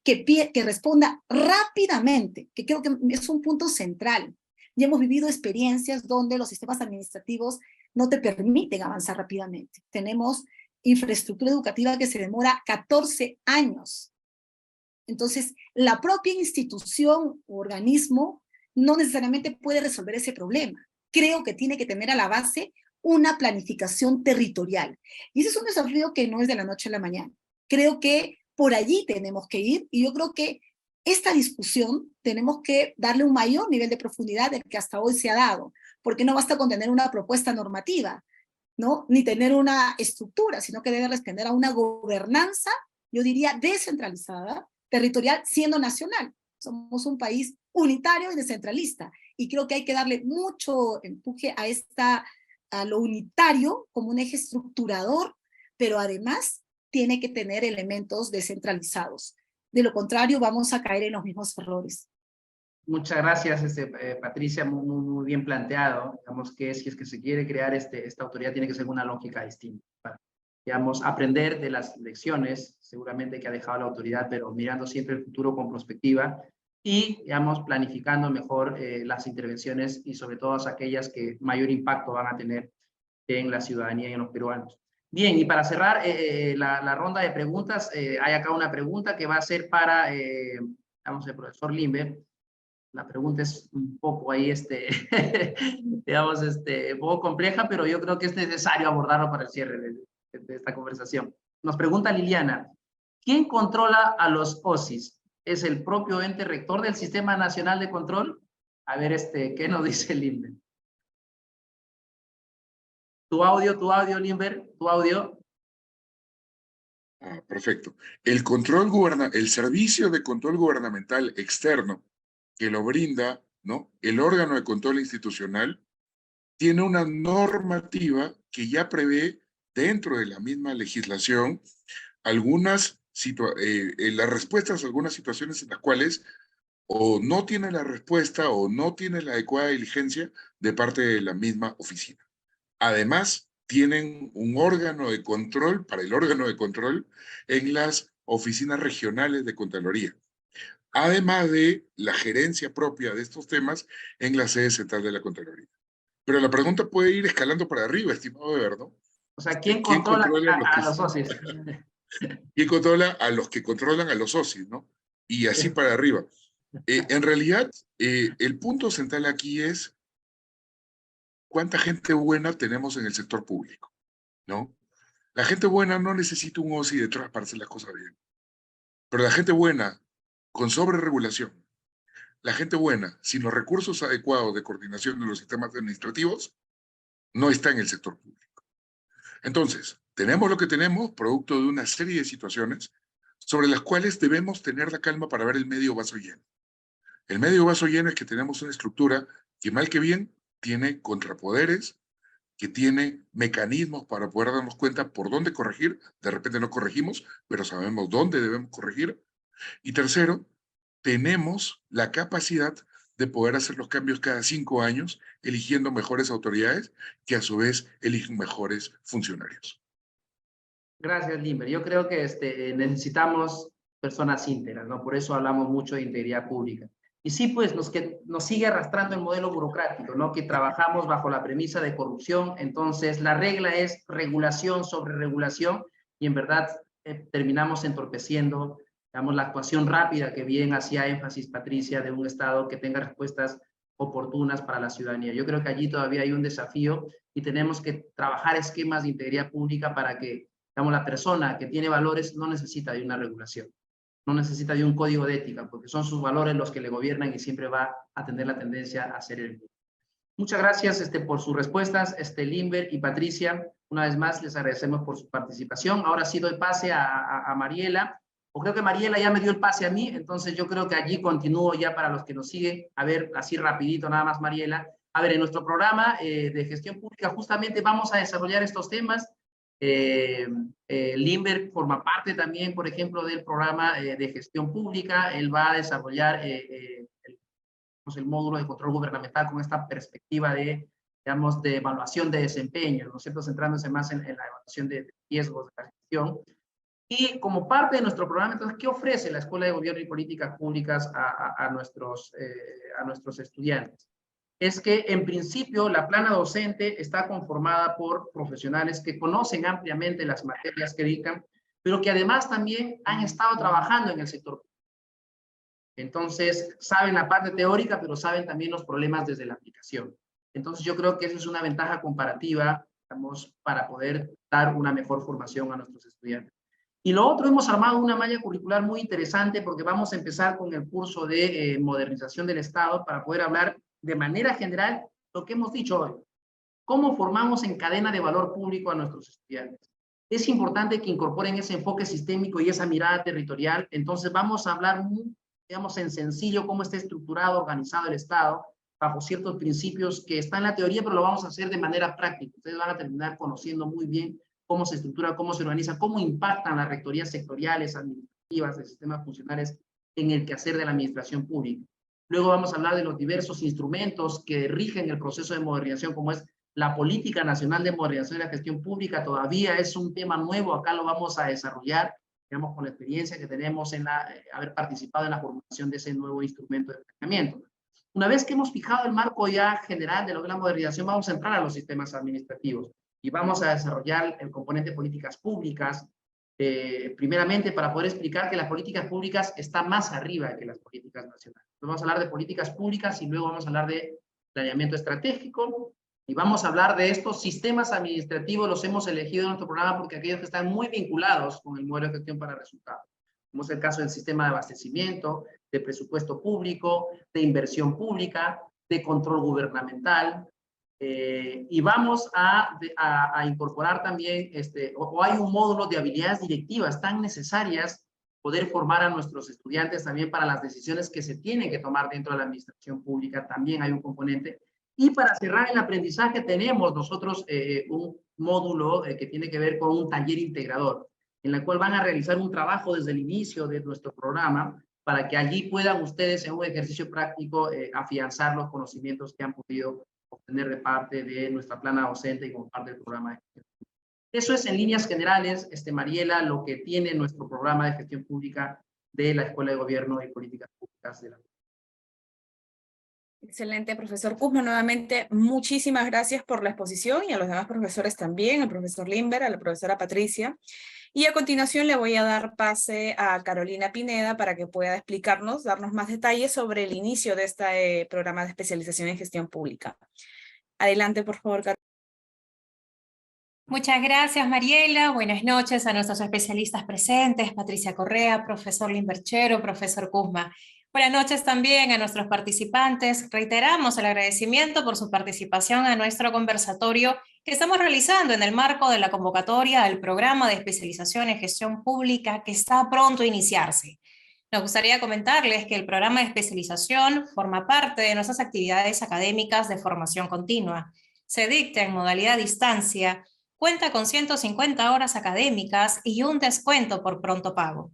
que responda rápidamente, que creo que es un punto central. Ya hemos vivido experiencias donde los sistemas administrativos no te permiten avanzar rápidamente. Tenemos infraestructura educativa que se demora 14 años. Entonces, la propia institución o organismo no necesariamente puede resolver ese problema. Creo que tiene que tener a la base una planificación territorial. Y ese es un desafío que no es de la noche a la mañana. Creo que por allí tenemos que ir, y yo creo que esta discusión tenemos que darle un mayor nivel de profundidad del que hasta hoy se ha dado, porque no basta con tener una propuesta normativa, ¿no? Ni tener una estructura, sino que debe responder a una gobernanza, yo diría, descentralizada, territorial, siendo nacional. Somos un país unitario y descentralista, y creo que hay que darle mucho empuje a lo unitario como un eje estructurador, pero además tiene que tener elementos descentralizados. De lo contrario, vamos a caer en los mismos errores. Muchas gracias, Patricia, muy bien planteado. Digamos que si es que se quiere crear esta autoridad, tiene que ser una lógica distinta. Digamos, aprender de las lecciones, seguramente que ha dejado la autoridad, pero mirando siempre el futuro con perspectiva y, digamos, planificando mejor las intervenciones y sobre todo aquellas que mayor impacto van a tener en la ciudadanía y en los peruanos. Bien, y para cerrar la ronda de preguntas, hay acá una pregunta que va a ser para, digamos, el profesor Limber. La pregunta es un poco ahí, digamos, un poco compleja, pero yo creo que es necesario abordarlo para el cierre de esta conversación. Nos pregunta Liliana, ¿quién controla a los OSIs? ¿Es el propio ente rector del Sistema Nacional de Control? A ver, ¿qué nos dice Limber? Tu audio, Limber, tu audio. Perfecto. El servicio de control gubernamental externo que lo brinda, ¿no?, el órgano de control institucional, tiene una normativa que ya prevé dentro de la misma legislación las respuestas a algunas situaciones en las cuales o no tiene la respuesta o no tiene la adecuada diligencia de parte de la misma oficina. Además, tienen un órgano de control para el órgano de control en las oficinas regionales de Contraloría, además de la gerencia propia de estos temas en la sede central de la Contraloría. Pero la pregunta puede ir escalando para arriba, estimado Eber, ¿no? O sea, ¿quién controla a los socios? ¿Quién controla a los que controlan a los socios, ¿no? Y así para arriba. En realidad, el punto central aquí es cuánta gente buena tenemos en el sector público, ¿no? La gente buena no necesita un OSI detrás para hacer las cosas bien. Pero la gente buena, con sobreregulación, la gente buena, sin los recursos adecuados de coordinación de los sistemas administrativos, no está en el sector público. Entonces, tenemos lo que tenemos, producto de una serie de situaciones sobre las cuales debemos tener la calma para ver el medio vaso lleno. El medio vaso lleno es que tenemos una estructura que mal que bien tiene contrapoderes, que tiene mecanismos para poder darnos cuenta por dónde corregir. De repente no corregimos, pero sabemos dónde debemos corregir. Y tercero, tenemos la capacidad de poder hacer los cambios cada 5 años, eligiendo mejores autoridades que a su vez eligen mejores funcionarios. Gracias, Limber. Yo creo que necesitamos personas íntegras, ¿no? Por eso hablamos mucho de integridad pública. Y sí, pues nos sigue arrastrando el modelo burocrático, ¿no? Que trabajamos bajo la premisa de corrupción, entonces la regla es regulación sobre regulación y en verdad terminamos entorpeciendo, digamos, la actuación rápida que bien hacía énfasis Patricia de un Estado que tenga respuestas oportunas para la ciudadanía. Yo creo que allí todavía hay un desafío y tenemos que trabajar esquemas de integridad pública para que, digamos, la persona que tiene valores no necesita de una regulación. No necesita de un código de ética, porque son sus valores los que le gobiernan y siempre va a tener la tendencia a hacer el bien. Muchas gracias por sus respuestas, Limber y Patricia. Una vez más, les agradecemos por su participación. Ahora sí doy pase a Mariela, o creo que Mariela ya me dio el pase a mí, entonces yo creo que allí continúo ya para los que nos siguen. A ver, así rapidito nada más, Mariela. A ver, en nuestro programa de gestión pública justamente vamos a desarrollar estos temas. Limber forma parte también, por ejemplo, del programa de gestión pública. Él va a desarrollar el módulo de control gubernamental con esta perspectiva de, digamos, de evaluación de desempeño, ¿no es cierto?, centrándose más en la evaluación de riesgos de la gestión. Y como parte de nuestro programa, entonces, ¿qué ofrece la Escuela de Gobierno y Políticas Públicas a nuestros estudiantes? Es que en principio la plana docente está conformada por profesionales que conocen ampliamente las materias que dictan, pero que además también han estado trabajando en el sector público. Entonces, saben la parte teórica, pero saben también los problemas desde la aplicación. Entonces, yo creo que eso es una ventaja comparativa, digamos, para poder dar una mejor formación a nuestros estudiantes. Y lo otro, hemos armado una malla curricular muy interesante porque vamos a empezar con el curso de modernización del Estado para poder hablar de manera general lo que hemos dicho hoy. ¿Cómo formamos en cadena de valor público a nuestros estudiantes? Es importante que incorporen ese enfoque sistémico y esa mirada territorial. Entonces vamos a hablar, digamos, en sencillo cómo está estructurado, organizado el Estado, bajo ciertos principios que están en la teoría, pero lo vamos a hacer de manera práctica. Ustedes van a terminar conociendo muy bien cómo se estructura, cómo se organiza, cómo impactan las rectorías sectoriales, administrativas, de sistemas funcionales en el quehacer de la administración pública. Luego vamos a hablar de los diversos instrumentos que rigen el proceso de modernización, como es la Política Nacional de Modernización de la Gestión Pública. Todavía es un tema nuevo, acá lo vamos a desarrollar, digamos, con la experiencia que tenemos en haber participado en la formulación de ese nuevo instrumento de planeamiento. Una vez que hemos fijado el marco ya general de lo que es la modernización, vamos a entrar a los sistemas administrativos y vamos a desarrollar el componente de políticas públicas, primeramente para poder explicar que las políticas públicas están más arriba que las políticas nacionales. Entonces vamos a hablar de políticas públicas y luego vamos a hablar de planeamiento estratégico y vamos a hablar de estos sistemas administrativos. Los hemos elegido en nuestro programa porque aquellos que están muy vinculados con el modelo de gestión para resultados, como es el caso del sistema de abastecimiento, de presupuesto público, de inversión pública, de control gubernamental, y vamos a incorporar también, o hay un módulo de habilidades directivas tan necesarias, poder formar a nuestros estudiantes también para las decisiones que se tienen que tomar dentro de la administración pública, también hay un componente. Y para cerrar el aprendizaje tenemos nosotros un módulo que tiene que ver con un taller integrador, en el cual van a realizar un trabajo desde el inicio de nuestro programa, para que allí puedan ustedes en un ejercicio práctico afianzar los conocimientos que han podido obtener de parte de nuestra plana docente y como parte del programa de gestión pública. Eso es en líneas generales, Mariela, lo que tiene nuestro programa de gestión pública de la Escuela de Gobierno y Políticas Públicas de la. Excelente, profesor Kuzma. Nuevamente, muchísimas gracias por la exposición y a los demás profesores también, al profesor Limber, a la profesora Patricia. Y a continuación le voy a dar pase a Carolina Pineda para que pueda explicarnos, darnos más detalles sobre el inicio de este programa de especialización en gestión pública. Adelante, por favor, Carolina. Muchas gracias, Mariela. Buenas noches a nuestros especialistas presentes, Patricia Correa, profesor Limberchero, profesor Kuzma. Buenas noches también a nuestros participantes. Reiteramos el agradecimiento por su participación a nuestro conversatorio que estamos realizando en el marco de la convocatoria al programa de especialización en gestión pública que está pronto a iniciarse. Nos gustaría comentarles que el programa de especialización forma parte de nuestras actividades académicas de formación continua. Se dicta en modalidad a distancia, cuenta con 150 horas académicas y un descuento por pronto pago.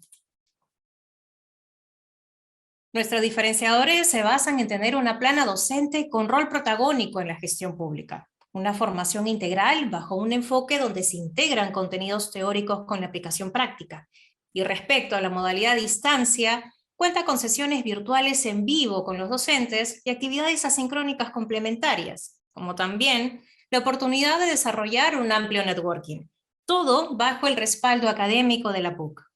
Nuestros diferenciadores se basan en tener una plana docente con rol protagónico en la gestión pública, una formación integral bajo un enfoque donde se integran contenidos teóricos con la aplicación práctica. Y respecto a la modalidad a distancia, cuenta con sesiones virtuales en vivo con los docentes y actividades asincrónicas complementarias, como también la oportunidad de desarrollar un amplio networking, todo bajo el respaldo académico de la PUC.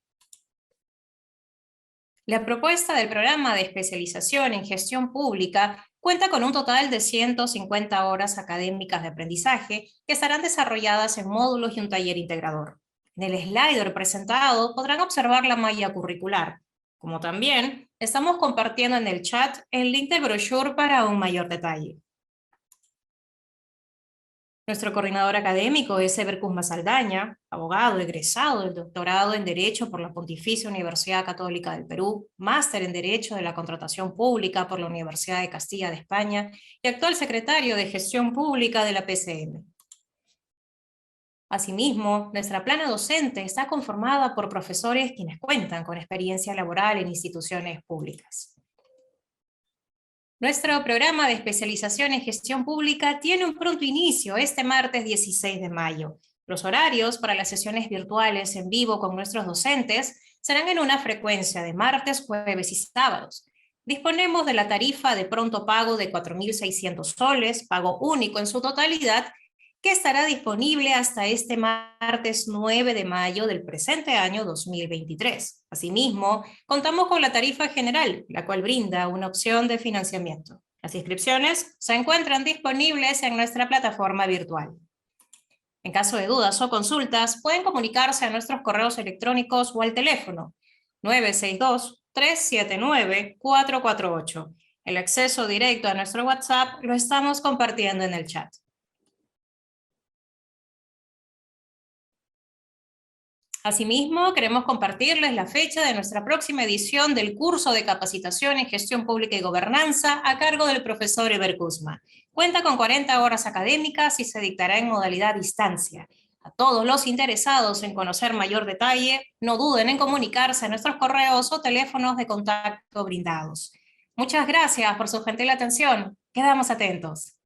La propuesta del programa de especialización en gestión pública cuenta con un total de 150 horas académicas de aprendizaje que estarán desarrolladas en módulos y un taller integrador. En el slider presentado podrán observar la malla curricular, como también estamos compartiendo en el chat el link del brochure para un mayor detalle. Nuestro coordinador académico es Eber Kuzma Saldaña, abogado egresado del doctorado en Derecho por la Pontificia Universidad Católica del Perú, máster en Derecho de la Contratación Pública por la Universidad de Castilla de España y actual secretario de Gestión Pública de la PCM. Asimismo, nuestra plana docente está conformada por profesores quienes cuentan con experiencia laboral en instituciones públicas. Nuestro programa de especialización en gestión pública tiene un pronto inicio este martes 16 de mayo. Los horarios para las sesiones virtuales en vivo con nuestros docentes serán en una frecuencia de martes, jueves y sábados. Disponemos de la tarifa de pronto pago de 4.600 soles, pago único en su totalidad, que estará disponible hasta este martes 9 de mayo del presente año 2023. Asimismo, contamos con la tarifa general, la cual brinda una opción de financiamiento. Las inscripciones se encuentran disponibles en nuestra plataforma virtual. En caso de dudas o consultas, pueden comunicarse a nuestros correos electrónicos o al teléfono 962-379-448. El acceso directo a nuestro WhatsApp lo estamos compartiendo en el chat. Asimismo, queremos compartirles la fecha de nuestra próxima edición del curso de capacitación en gestión pública y gobernanza a cargo del profesor Eber Kuzma. Cuenta con 40 horas académicas y se dictará en modalidad a distancia. A todos los interesados en conocer mayor detalle, no duden en comunicarse a nuestros correos o teléfonos de contacto brindados. Muchas gracias por su gentil atención. Quedamos atentos.